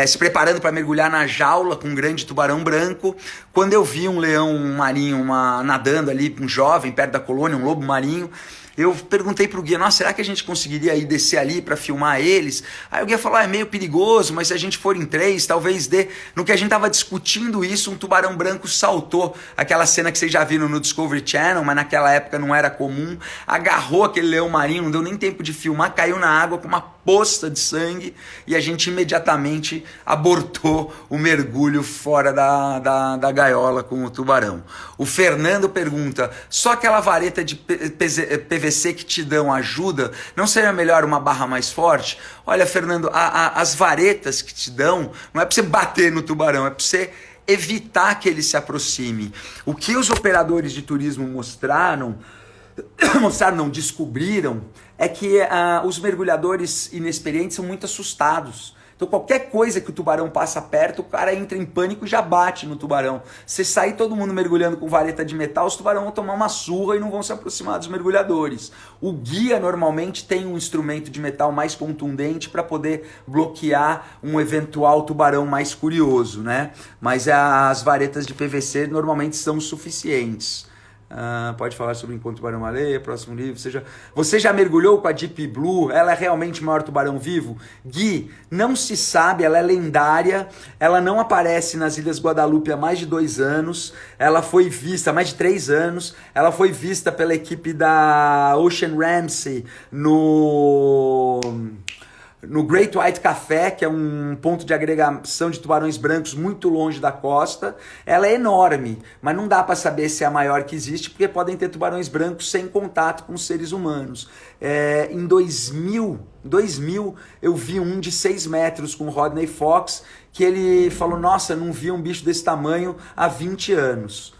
se preparando para mergulhar na jaula com um grande tubarão branco, quando eu vi um leão marinho nadando ali, um jovem, perto da colônia, um lobo marinho. Eu perguntei pro guia, nossa, será que a gente conseguiria ir descer ali para filmar eles? Aí o guia falou, é meio perigoso, mas se a gente for em 3, talvez dê. No que a gente tava discutindo isso, um tubarão branco saltou, aquela cena que vocês já viram no Discovery Channel, mas naquela época não era comum, agarrou aquele leão marinho, não deu nem tempo de filmar, caiu na água com uma poça de sangue e a gente imediatamente abortou o mergulho fora da gaiola com o tubarão. O Fernando pergunta, só aquela vareta de PVC que te dão ajuda? Não seria melhor uma barra mais forte? Olha, Fernando, as varetas que te dão não é para você bater no tubarão, é para você evitar que ele se aproxime. O que os operadores de turismo descobriram é que os mergulhadores inexperientes são muito assustados. Então qualquer coisa que o tubarão passa perto, o cara entra em pânico e já bate no tubarão. Se sair todo mundo mergulhando com vareta de metal, os tubarões vão tomar uma surra e não vão se aproximar dos mergulhadores. O guia normalmente tem um instrumento de metal mais contundente para poder bloquear um eventual tubarão mais curioso, né? Mas as varetas de PVC normalmente são suficientes. Pode falar sobre o Encontro Tubarão-Baleia, próximo livro. Você já mergulhou com a Deep Blue? Ela é realmente o maior tubarão vivo? Gui, não se sabe, ela é lendária, ela não aparece nas Ilhas Guadalupe há mais de 2 anos, ela foi vista, há mais de 3 anos, ela foi vista pela equipe da Ocean Ramsey no Great White Café, que é um ponto de agregação de tubarões brancos muito longe da costa. Ela é enorme, mas não dá para saber se é a maior que existe, porque podem ter tubarões brancos sem contato com os seres humanos. Em 2000, eu vi um de 6 metros com o Rodney Fox, que ele falou, nossa, não vi um bicho desse tamanho há 20 anos.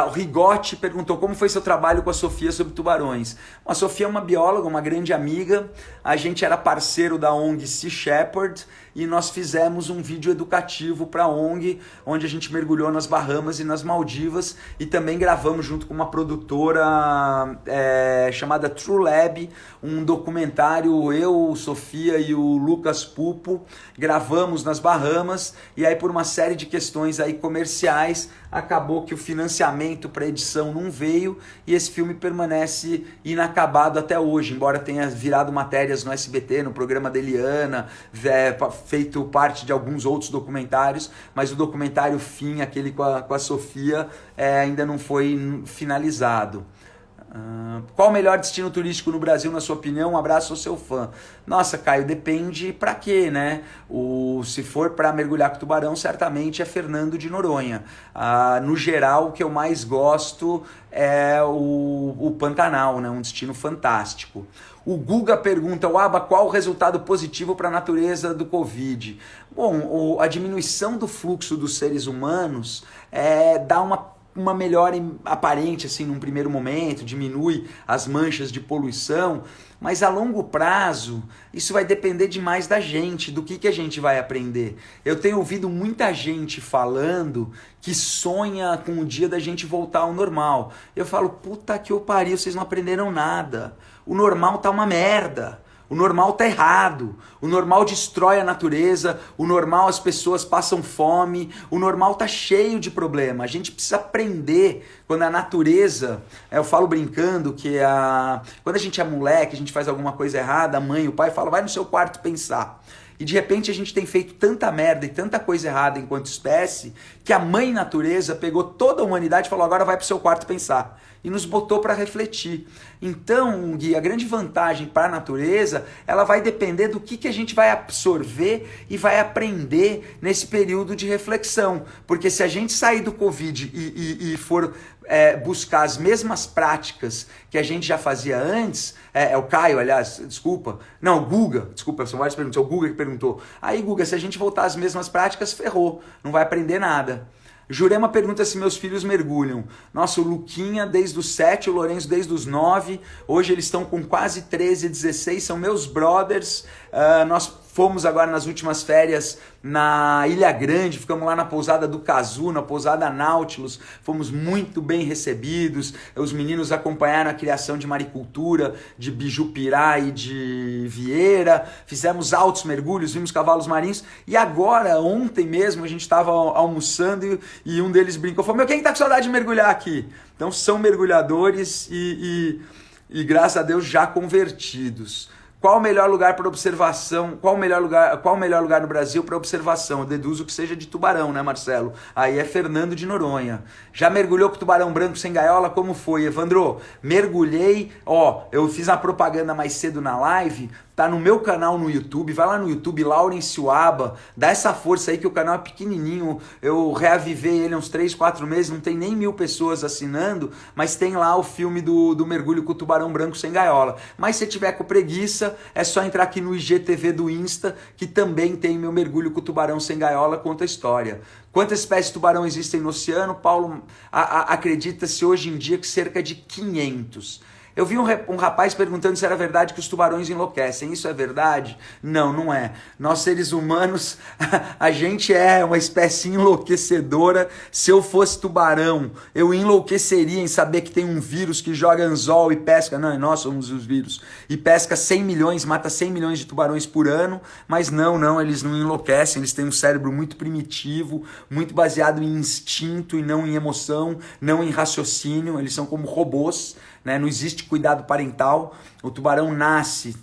O Rigotti perguntou como foi seu trabalho com a Sofia sobre tubarões. A Sofia é uma bióloga, uma grande amiga. A gente era parceiro da ONG Sea Shepherd e nós fizemos um vídeo educativo para a ONG, onde a gente mergulhou nas Bahamas e nas Maldivas e também gravamos junto com uma produtora chamada True Lab, um documentário, eu, Sofia e o Lucas Pupo gravamos nas Bahamas e aí por uma série de questões aí comerciais acabou que o financiamento para edição não veio e esse filme permanece inacabado até hoje, embora tenha virado matérias no SBT, no programa da Eliana, feito parte de alguns outros documentários, mas o documentário fim, aquele com a Sofia, ainda não foi finalizado. Qual o melhor destino turístico no Brasil, na sua opinião? Um abraço, sou seu fã. Nossa, Caio, depende pra quê, né? Se for para mergulhar com tubarão, certamente é Fernando de Noronha. No geral, o que eu mais gosto é o Pantanal, né? Um destino fantástico. O Guga pergunta, Aba, qual o resultado positivo para a natureza do Covid? Bom, a diminuição do fluxo dos seres humanos dá uma melhora aparente assim num primeiro momento, diminui as manchas de poluição, mas a longo prazo isso vai depender demais da gente, do que a gente vai aprender. Eu tenho ouvido muita gente falando que sonha com o dia da gente voltar ao normal. Eu falo, puta que eu pariu, vocês não aprenderam nada. O normal tá uma merda. O normal tá errado, o normal destrói a natureza, o normal as pessoas passam fome, o normal tá cheio de problema. A gente precisa aprender quando a natureza, eu falo brincando que quando a gente é moleque, a gente faz alguma coisa errada, a mãe, o pai fala, vai no seu quarto pensar. E de repente a gente tem feito tanta merda e tanta coisa errada enquanto espécie, que a mãe natureza pegou toda a humanidade e falou, agora vai pro seu quarto pensar. E nos botou para refletir. Então, Gui, a grande vantagem para a natureza, ela vai depender do que a gente vai absorver e vai aprender nesse período de reflexão. Porque se a gente sair do Covid e for buscar as mesmas práticas que a gente já fazia antes, o Caio, aliás, desculpa, não, o Guga, desculpa, são várias perguntas, é o Guga que perguntou. Aí, Guga, se a gente voltar às mesmas práticas, ferrou, não vai aprender nada. Jurema pergunta se meus filhos mergulham. Nossa, o Luquinha desde os 7, o Lourenço desde os 9. Hoje eles estão com quase 13, 16, são meus brothers. Nós fomos agora nas últimas férias na Ilha Grande, ficamos lá na pousada do Cazu, na pousada Nautilus, fomos muito bem recebidos, os meninos acompanharam a criação de maricultura, de bijupirá e de vieira, fizemos altos mergulhos, vimos cavalos marinhos, e agora, ontem mesmo, a gente estava almoçando e um deles brincou, falou, quem tá com saudade de mergulhar aqui? Então são mergulhadores e graças a Deus já convertidos. Qual o melhor lugar para observação? Qual o melhor lugar no Brasil para observação? Eu deduzo que seja de tubarão, né, Marcelo? Aí é Fernando de Noronha. Já mergulhou com tubarão branco sem gaiola? Como foi, Evandro? Mergulhei, eu fiz a propaganda mais cedo na live, tá no meu canal no YouTube, vai lá no YouTube, Laurence Uaba, dá essa força aí que o canal é pequenininho, eu reavivei ele há uns 3, 4 meses, não tem nem 1000 pessoas assinando, mas tem lá o filme do mergulho com o tubarão branco sem gaiola. Mas se tiver com preguiça, é só entrar aqui no IGTV do Insta, que também tem meu mergulho com o tubarão sem gaiola, conta a história. Quantas espécies de tubarão existem no oceano? Paulo, acredita-se hoje em dia que cerca de 500. Eu vi um rapaz perguntando se era verdade que os tubarões enlouquecem. Isso é verdade? Não, não é. Nós seres humanos, a gente é uma espécie enlouquecedora. Se eu fosse tubarão, eu enlouqueceria em saber que tem um vírus que joga anzol e pesca. Não, nós somos os vírus. E pesca 100 milhões, mata 100 milhões de tubarões por ano. Mas não, eles não enlouquecem. Eles têm um cérebro muito primitivo, muito baseado em instinto e não em emoção, não em raciocínio. Eles são como robôs. Né? Não existe cuidado parental. O tubarão nasce,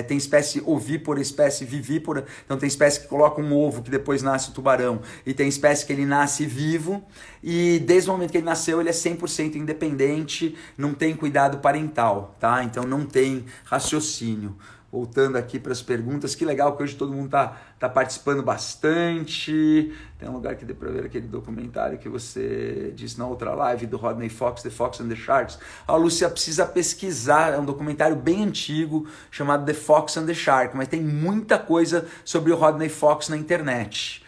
tem espécie ovípora, espécie vivípora. Então tem espécie que coloca um ovo que depois nasce o tubarão, e tem espécie que ele nasce vivo, e desde o momento que ele nasceu ele é 100% independente, não tem cuidado parental, tá? Então não tem raciocínio. Voltando aqui para as perguntas, que legal que hoje todo mundo tá participando bastante. Tem um lugar que dê para ver aquele documentário que você disse na outra live do Rodney Fox, The Fox and the Sharks. A Lúcia precisa pesquisar, é um documentário bem antigo chamado The Fox and the Shark, mas tem muita coisa sobre o Rodney Fox na internet.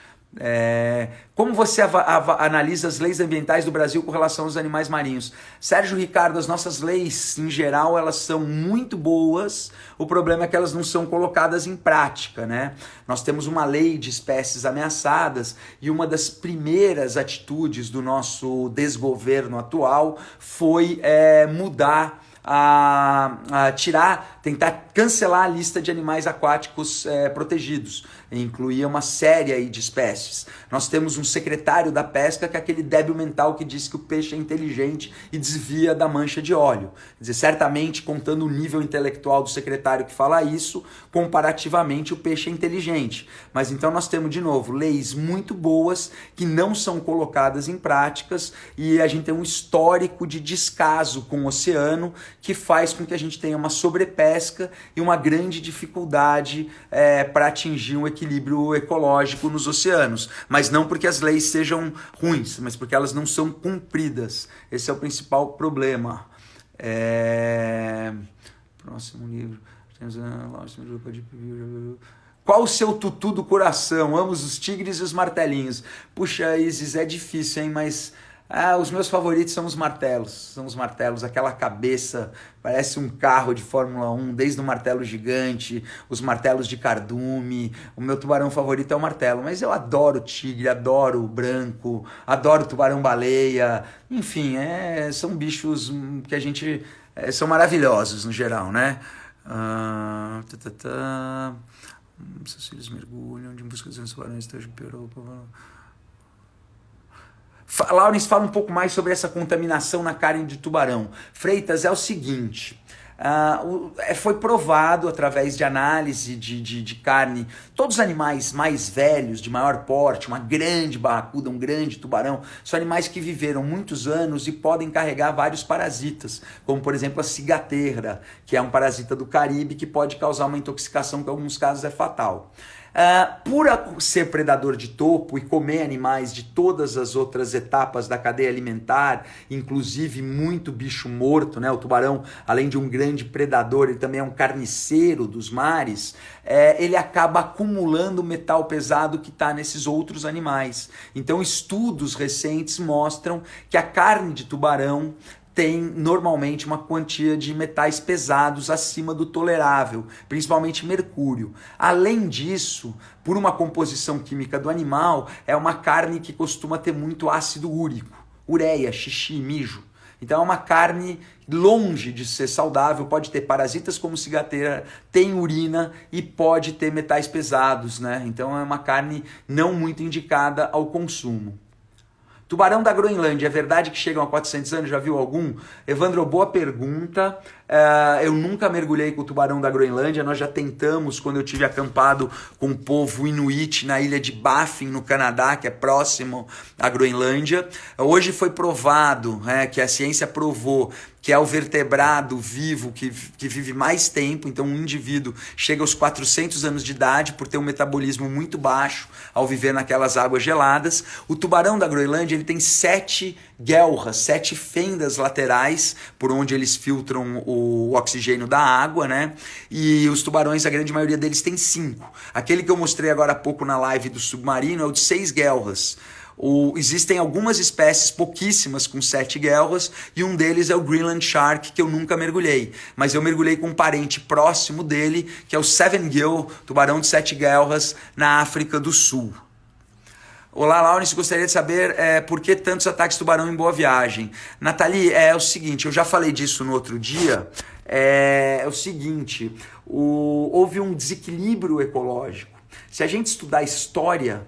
Como você analisa as leis ambientais do Brasil com relação aos animais marinhos? Sérgio Ricardo, as nossas leis em geral elas são muito boas, o problema é que elas não são colocadas em prática, né? Nós temos uma lei de espécies ameaçadas e uma das primeiras atitudes do nosso desgoverno atual foi mudar, a tirar, tentar cancelar a lista de animais aquáticos protegidos, incluía uma série aí de espécies. Nós temos um secretário da pesca que é aquele débil mental que diz que o peixe é inteligente e desvia da mancha de óleo. Quer dizer, certamente, contando o nível intelectual do secretário que fala isso, comparativamente o peixe é inteligente. Mas então nós temos, de novo, leis muito boas que não são colocadas em práticas, e a gente tem um histórico de descaso com o oceano que faz com que a gente tenha uma sobrepesca e uma grande dificuldade para atingir um equilíbrio ecológico nos oceanos. Mas não porque as leis sejam ruins, mas porque elas não são cumpridas. Esse é o principal problema. Próximo livro. Qual o seu tutu do coração? Amo os tigres e os martelinhos. Puxa, Isis, é difícil, hein? Mas os meus favoritos são os martelos. São os martelos, aquela cabeça, parece um carro de Fórmula 1, desde o martelo gigante, os martelos de cardume. O meu tubarão favorito é o martelo, mas eu adoro tigre, adoro o branco, adoro tubarão-baleia. Enfim, são bichos que a gente... são maravilhosos no geral, né? Seus filhos mergulham de busca dos tubarões, estejam piorou. Laurence, fala um pouco mais sobre essa contaminação na carne de tubarão. Freitas, é o seguinte, foi provado através de análise de carne, todos os animais mais velhos, de maior porte, uma grande barracuda, um grande tubarão, são animais que viveram muitos anos e podem carregar vários parasitas, como por exemplo a cigateira, que é um parasita do Caribe que pode causar uma intoxicação que em alguns casos é fatal. Por ser predador de topo e comer animais de todas as outras etapas da cadeia alimentar, inclusive muito bicho morto, né? O tubarão, além de um grande predador, ele também é um carniceiro dos mares, ele acaba acumulando metal pesado que está nesses outros animais. Então estudos recentes mostram que a carne de tubarão tem normalmente uma quantia de metais pesados acima do tolerável, principalmente mercúrio. Além disso, por uma composição química do animal, é uma carne que costuma ter muito ácido úrico, ureia, xixi, mijo. Então é uma carne longe de ser saudável, pode ter parasitas como cigateira, tem urina e pode ter metais pesados, né? Então é uma carne não muito indicada ao consumo. Tubarão da Groenlândia, é verdade que chegam a 400 anos? Já viu algum? Evandro, boa pergunta. Eu nunca mergulhei com o tubarão da Groenlândia. Nós já tentamos quando eu tive acampado com o povo inuit na ilha de Baffin, no Canadá, que é próximo à Groenlândia. Hoje foi provado, que a ciência provou que é o vertebrado vivo que vive mais tempo. Então um indivíduo chega aos 400 anos de idade por ter um metabolismo muito baixo ao viver naquelas águas geladas. O tubarão da Groenlândia ele tem 7 guelras, 7 fendas laterais por onde eles filtram o oxigênio da água, né? E os tubarões, a grande maioria deles tem 5. Aquele que eu mostrei agora há pouco na live do submarino é o de 6 guelras. Existem algumas espécies, pouquíssimas, com 7 guelras, e um deles é o Greenland Shark, que eu nunca mergulhei. Mas eu mergulhei com um parente próximo dele, que é o Seven Gill, tubarão de 7 guelras, na África do Sul. Olá, Laurence, gostaria de saber por que tantos ataques de tubarão em Boa Viagem. Nathalie, é o seguinte, eu já falei disso no outro dia, é o seguinte, houve um desequilíbrio ecológico. Se a gente estudar a história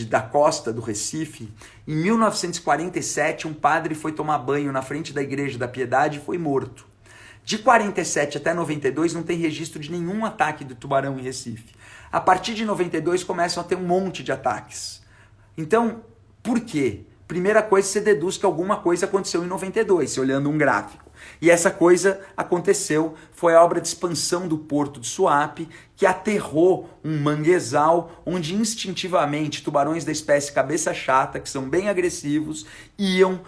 da costa do Recife, em 1947 um padre foi tomar banho na frente da Igreja da Piedade e foi morto. De 47 até 92 não tem registro de nenhum ataque de tubarão em Recife. A partir de 92 começam a ter um monte de ataques. Então, por quê? Primeira coisa, você deduz que alguma coisa aconteceu em 92, se olhando um gráfico. E essa coisa aconteceu, foi a obra de expansão do porto de Suape, que aterrou um manguezal onde instintivamente tubarões da espécie cabeça chata, que são bem agressivos, iam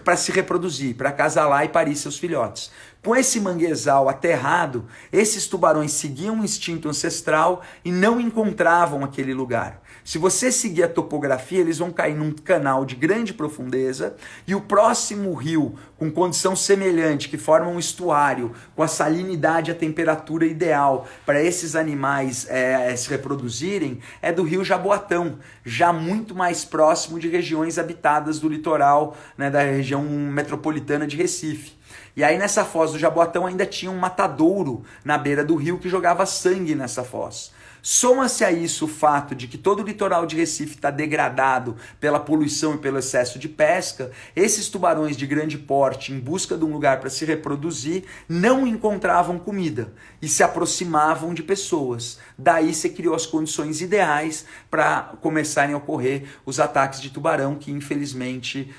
para se reproduzir, para acasalar e parir seus filhotes. Com esse manguezal aterrado, esses tubarões seguiam um instinto ancestral e não encontravam aquele lugar. Se você seguir a topografia, eles vão cair num canal de grande profundeza e o próximo rio com condição semelhante, que forma um estuário, com a salinidade e a temperatura ideal para esses animais se reproduzirem, é do rio Jaboatão, já muito mais próximo de regiões habitadas do litoral, né, da região metropolitana de Recife. E aí nessa foz do Jaboatão ainda tinha um matadouro na beira do rio que jogava sangue nessa foz. Soma-se a isso o fato de que todo o litoral de Recife está degradado pela poluição e pelo excesso de pesca. Esses tubarões de grande porte, em busca de um lugar para se reproduzir, não encontravam comida e se aproximavam de pessoas. Daí se criou as condições ideais para começarem a ocorrer os ataques de tubarão, que infelizmente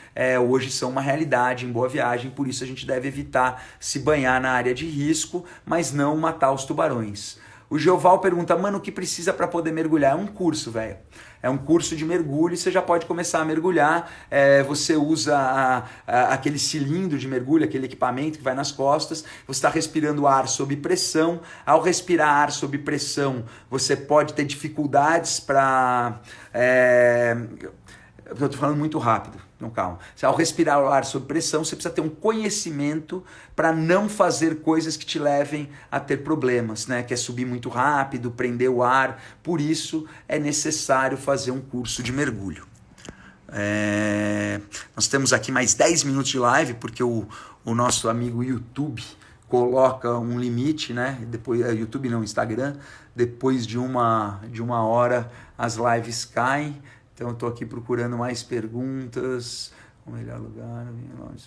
hoje são uma realidade em Boa Viagem. Por isso a gente deve evitar se banhar na área de risco, mas não matar os tubarões. O Geoval pergunta, mano, o que precisa para poder mergulhar? É um curso, velho. É um curso de mergulho e você já pode começar a mergulhar. Você usa aquele cilindro de mergulho, aquele equipamento que vai nas costas. Você está respirando ar sob pressão. Ao respirar ar sob pressão, você pode ter dificuldades para... Eu estou falando muito rápido, então calma. Ao respirar o ar sob pressão, você precisa ter um conhecimento para não fazer coisas que te levem a ter problemas, né? Que é subir muito rápido, prender o ar. Por isso é necessário fazer um curso de mergulho. Nós temos aqui mais 10 minutos de live, porque o nosso amigo YouTube coloca um limite, né? Depois, YouTube não, Instagram. Depois de uma hora as lives caem. Então eu estou aqui procurando mais perguntas. O melhor lugar,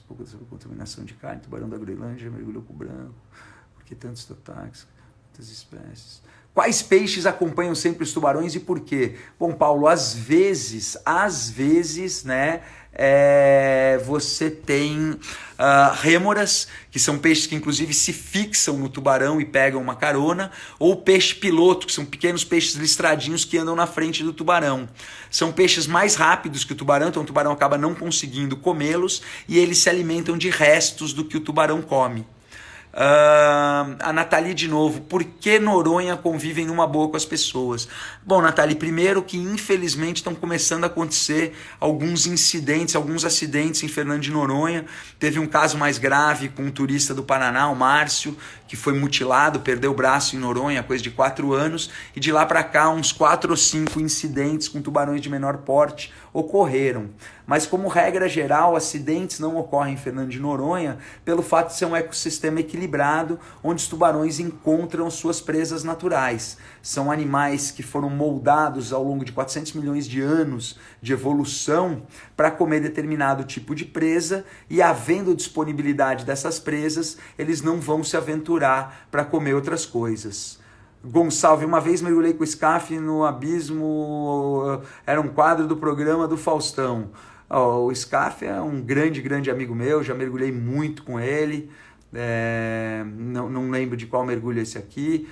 pouco sobre contaminação de carne, tubarão da Groenlândia, mergulhou com branco. Por que tantos ataques? Quantas espécies? Quais peixes acompanham sempre os tubarões e por quê? Bom, Paulo, às vezes, né? Você tem rêmoras, que são peixes que inclusive se fixam no tubarão e pegam uma carona, ou peixe piloto, que são pequenos peixes listradinhos que andam na frente do tubarão. São peixes mais rápidos que o tubarão, então o tubarão acaba não conseguindo comê-los e eles se alimentam de restos do que o tubarão come. A Nathalie de novo, por que Noronha convivem numa boa com as pessoas? Bom, Nathalie, primeiro que infelizmente estão começando a acontecer alguns incidentes, alguns acidentes em Fernando de Noronha. Teve um caso mais grave com um turista do Paraná, o Márcio, que foi mutilado, perdeu o braço em Noronha, coisa de 4 anos, e de lá para cá uns 4 ou 5 incidentes com tubarões de menor porte ocorreram. Mas como regra geral, acidentes não ocorrem em Fernando de Noronha pelo fato de ser um ecossistema equilibrado, onde os tubarões encontram suas presas naturais. São animais que foram moldados ao longo de 400 milhões de anos de evolução para comer determinado tipo de presa, e havendo disponibilidade dessas presas, eles não vão se aventurar para comer outras coisas. Gonçalves, uma vez mergulhei com o SCAF no abismo, era um quadro do programa do Faustão. O SCAF é um grande amigo meu, já mergulhei muito com ele, não lembro de qual mergulho é esse aqui.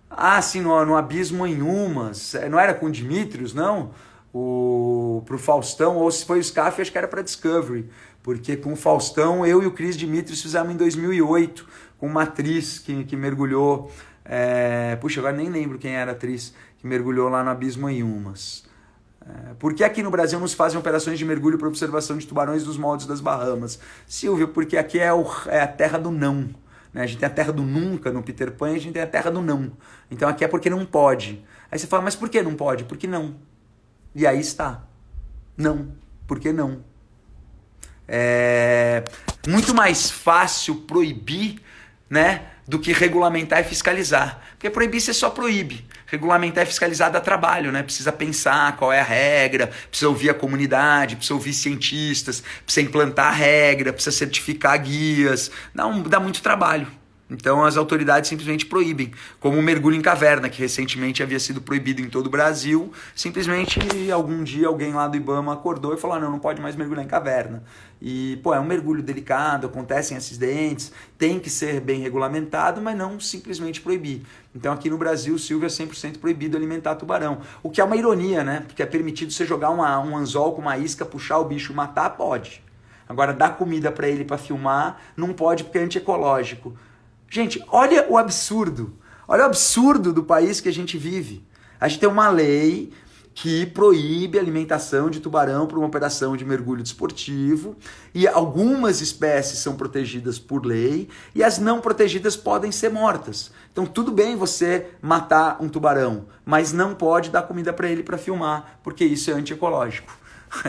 Ah, sim, no abismo em Umas, não era com o Dimitrios, não? Pro Faustão, ou se foi o SCAF, acho que era para Discovery, porque com o Faustão, eu e o Cris Dimitrios fizemos em 2008, com uma atriz que mergulhou, puxa, agora nem lembro quem era a atriz que mergulhou lá no abismo em Umas. Por que aqui no Brasil não se fazem operações de mergulho para observação de tubarões dos moldes das Bahamas? Silvio, porque aqui é a terra do não. Né? A gente tem a terra do nunca no Peter Pan e a gente tem a terra do não. Então aqui é porque não pode. Aí você fala, mas por que não pode? Porque não. E aí está. Não. Por que não? É muito mais fácil proibir, né, do que regulamentar e fiscalizar. Porque proibir você só proíbe. Regulamentar e fiscalizar dá trabalho, né? Precisa pensar qual é a regra, precisa ouvir a comunidade, precisa ouvir cientistas, precisa implantar a regra, precisa certificar guias. Dá muito trabalho. Então as autoridades simplesmente proíbem, como o mergulho em caverna, que recentemente havia sido proibido em todo o Brasil. Simplesmente algum dia alguém lá do IBAMA acordou e falou, não pode mais mergulhar em caverna. E, é um mergulho delicado, acontecem acidentes, tem que ser bem regulamentado, mas não simplesmente proibir. Então aqui no Brasil, Silvio, é 100% proibido alimentar tubarão. O que é uma ironia, né? Porque é permitido você jogar um anzol com uma isca, puxar o bicho, matar, pode. Agora, dar comida para ele para filmar, não pode porque é antiecológico. Gente, olha o absurdo. Olha o absurdo do país que a gente vive. A gente tem uma lei que proíbe a alimentação de tubarão para uma operação de mergulho desportivo, e algumas espécies são protegidas por lei e as não protegidas podem ser mortas. Então tudo bem você matar um tubarão, mas não pode dar comida para ele para filmar, porque isso é antiecológico.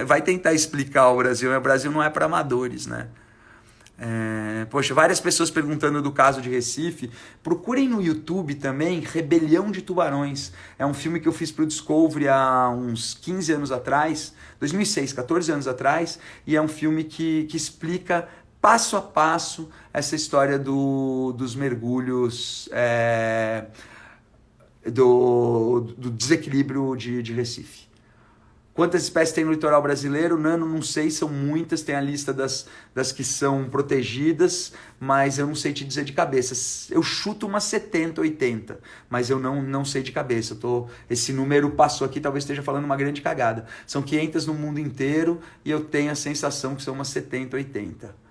Vai tentar explicar o Brasil não é para amadores, né? Várias pessoas perguntando do caso de Recife. Procurem no YouTube também Rebelião de Tubarões. É um filme que eu fiz para o Discovery há uns 15 anos atrás, 2006, 14 anos atrás, e é um filme que explica passo a passo essa história dos mergulhos, do desequilíbrio de Recife. Quantas espécies tem no litoral brasileiro? Não sei, são muitas, tem a lista das que são protegidas, mas eu não sei te dizer de cabeça. Eu chuto umas 70, 80, mas eu não sei de cabeça. Esse número passou aqui, talvez esteja falando uma grande cagada. São 500 no mundo inteiro e eu tenho a sensação que são umas 70, 80.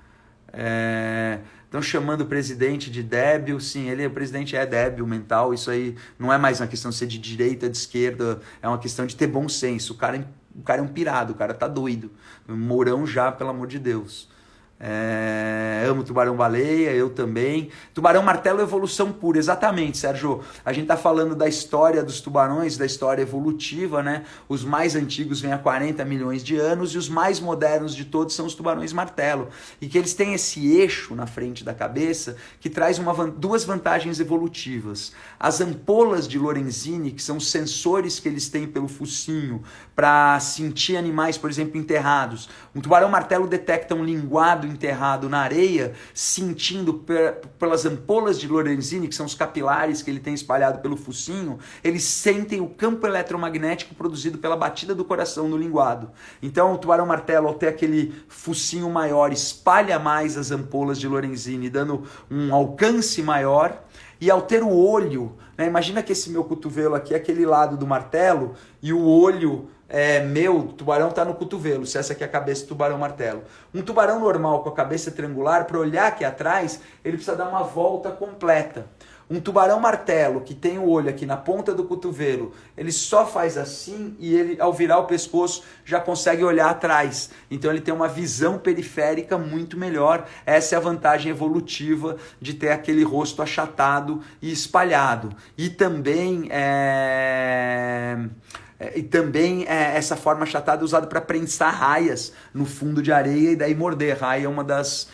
Estão chamando o presidente de débil. Sim, o presidente é débil mental. Isso aí não é mais uma questão de ser de direita, de esquerda, é uma questão de ter bom senso. O cara é um pirado, o cara tá doido. Mourão já, pelo amor de Deus. Amo tubarão-baleia, eu também. Tubarão-martelo é evolução pura, exatamente, Sérgio. A gente tá falando da história dos tubarões, da história evolutiva, né? Os mais antigos vêm há 40 milhões de anos e os mais modernos de todos são os tubarões-martelo. E que eles têm esse eixo na frente da cabeça que traz duas vantagens evolutivas. As ampolas de Lorenzini, que são sensores que eles têm pelo focinho para sentir animais, por exemplo, enterrados. Um tubarão-martelo detecta um linguado enterrado na areia, sentindo pelas ampolas de Lorenzini, que são os capilares que ele tem espalhado pelo focinho, eles sentem o campo eletromagnético produzido pela batida do coração no linguado. Então o tubarão-martelo, ao ter aquele focinho maior, espalha mais as ampolas de Lorenzini, dando um alcance maior. E ao ter o olho, né, imagina que esse meu cotovelo aqui é aquele lado do martelo e o olho o tubarão está no cotovelo, se essa aqui é a cabeça do tubarão-martelo. Um tubarão normal com a cabeça triangular, para olhar aqui atrás, ele precisa dar uma volta completa. Um tubarão martelo, que tem o olho aqui na ponta do cotovelo, ele só faz assim e ele, ao virar o pescoço, já consegue olhar atrás. Então ele tem uma visão periférica muito melhor. Essa é a vantagem evolutiva de ter aquele rosto achatado e espalhado. E também essa forma achatada é usada para prensar raias no fundo de areia e daí morder. Raia é uma das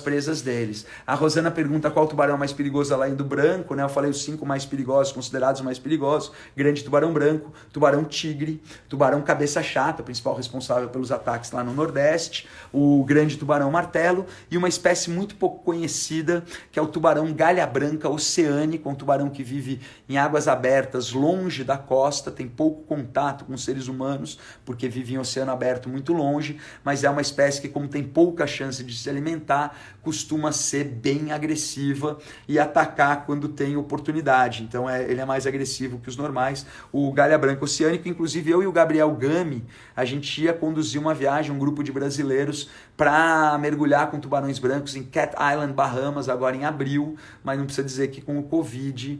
presas deles. A Rosana pergunta qual tubarão é mais perigoso além do branco, né? Eu falei os 5 mais perigosos, considerados mais perigosos: grande tubarão branco, tubarão tigre, tubarão cabeça chata, o principal responsável pelos ataques lá no Nordeste, o grande tubarão martelo e uma espécie muito pouco conhecida, que é o tubarão galha branca oceânico, um tubarão que vive em águas abertas, longe da costa, tem pouco contato com seres humanos, porque vive em oceano aberto muito longe, mas é uma espécie que, como tem pouca chance de se alimentar, costuma ser bem agressiva e atacar quando tem oportunidade. Então ele é mais agressivo que os normais. O galha branca oceânico, inclusive eu e o Gabriel Gami, a gente ia conduzir uma viagem, um grupo de brasileiros, para mergulhar com tubarões brancos em Cat Island, Bahamas, agora em abril, mas não precisa dizer que com o Covid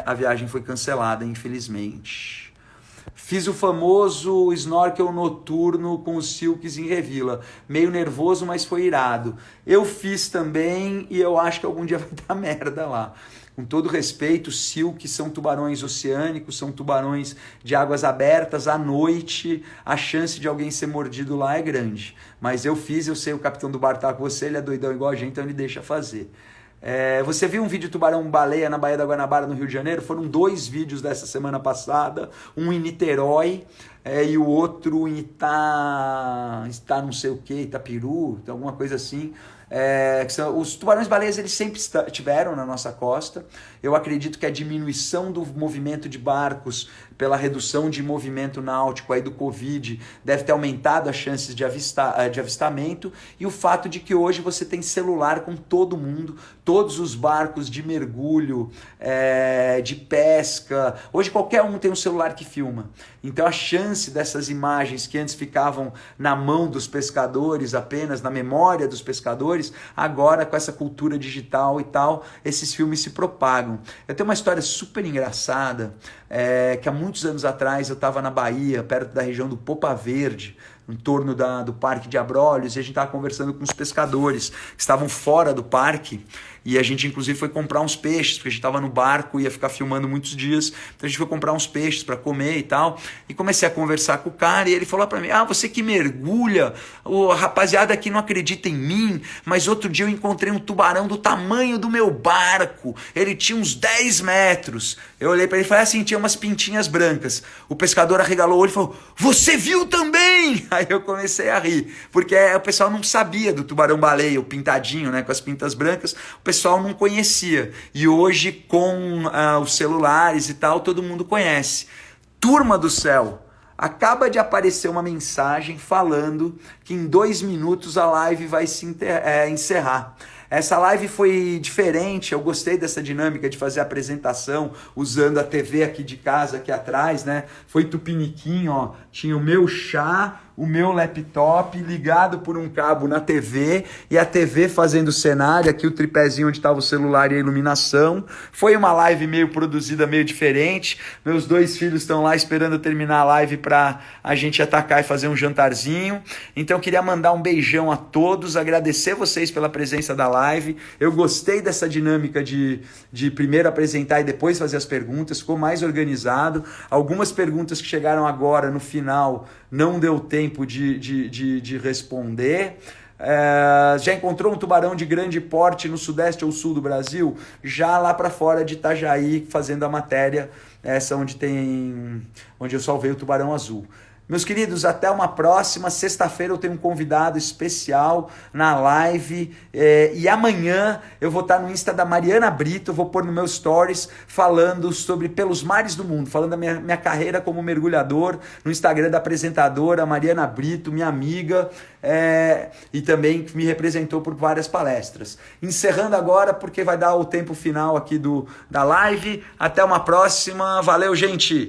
a viagem foi cancelada, infelizmente. Fiz o famoso snorkel noturno com os silks em Revila. Meio nervoso, mas foi irado. Eu fiz também e eu acho que algum dia vai dar merda lá. Com todo respeito, silks são tubarões oceânicos, são tubarões de águas abertas. À noite, a chance de alguém ser mordido lá é grande. Mas eu fiz, eu sei, o capitão do bar tá com você, ele é doidão igual a gente, então ele deixa fazer. Você viu um vídeo de tubarão-baleia na Baía da Guanabara, no Rio de Janeiro? Foram 2 vídeos dessa semana passada, um em Niterói e o outro em não sei o que, Itapiru, alguma coisa assim. Os tubarões-baleias eles sempre estiveram na nossa costa. Eu acredito que a diminuição do movimento de barcos pela redução de movimento náutico aí do Covid deve ter aumentado as chances de avistamento, e o fato de que hoje você tem celular com todo mundo, todos os barcos de mergulho, de pesca, hoje qualquer um tem um celular que filma. Então a chance dessas imagens que antes ficavam na mão dos pescadores, apenas na memória dos pescadores, agora com essa cultura digital e tal, esses filmes se propagam. Eu tenho uma história super engraçada, que há muitos anos atrás eu estava na Bahia, perto da região do Popa Verde, em torno do Parque de Abrolhos, e a gente estava conversando com os pescadores que estavam fora do parque, e a gente inclusive foi comprar uns peixes, porque a gente estava no barco e ia ficar filmando muitos dias, então a gente foi comprar uns peixes para comer e tal, e comecei a conversar com o cara, e ele falou para mim: você que mergulha, a rapaziada aqui não acredita em mim, mas outro dia eu encontrei um tubarão do tamanho do meu barco, ele tinha uns 10 metros, eu olhei para ele e falei assim, tinha umas pintinhas brancas, o pescador arregalou o olho e falou: você viu também? Aí eu comecei a rir, porque o pessoal não sabia do tubarão-baleia, o pintadinho, né, com as pintas brancas, o pessoal não conhecia. E hoje, com os celulares e tal, todo mundo conhece. Turma do céu, acaba de aparecer uma mensagem falando que em 2 minutos a live vai se encerrar. Essa live foi diferente, eu gostei dessa dinâmica de fazer a apresentação usando a TV aqui de casa, aqui atrás, né? Foi tupiniquim, ó, tinha o meu chá, o meu laptop ligado por um cabo na TV e a TV fazendo o cenário, aqui o tripézinho onde estava o celular e a iluminação. Foi uma live meio produzida, meio diferente. Meus 2 filhos estão lá esperando eu terminar a live para a gente atacar e fazer um jantarzinho. Então eu queria mandar um beijão a todos, agradecer vocês pela presença da live. Eu gostei dessa dinâmica de primeiro apresentar e depois fazer as perguntas, ficou mais organizado. Algumas perguntas que chegaram agora no final não deu tempo de responder. Já encontrou um tubarão de grande porte no sudeste ou sul do Brasil? Já lá para fora de Itajaí, fazendo a matéria, essa onde eu salvei o tubarão azul. Meus queridos, até uma próxima. Sexta-feira eu tenho um convidado especial na live e amanhã eu vou estar no Insta da Mariana Brito, eu vou pôr no meu stories falando sobre Pelos Mares do Mundo, falando da minha carreira como mergulhador, no Instagram da apresentadora Mariana Brito, minha amiga, e também me representou por várias palestras. Encerrando agora porque vai dar o tempo final aqui da live. Até uma próxima. Valeu, gente!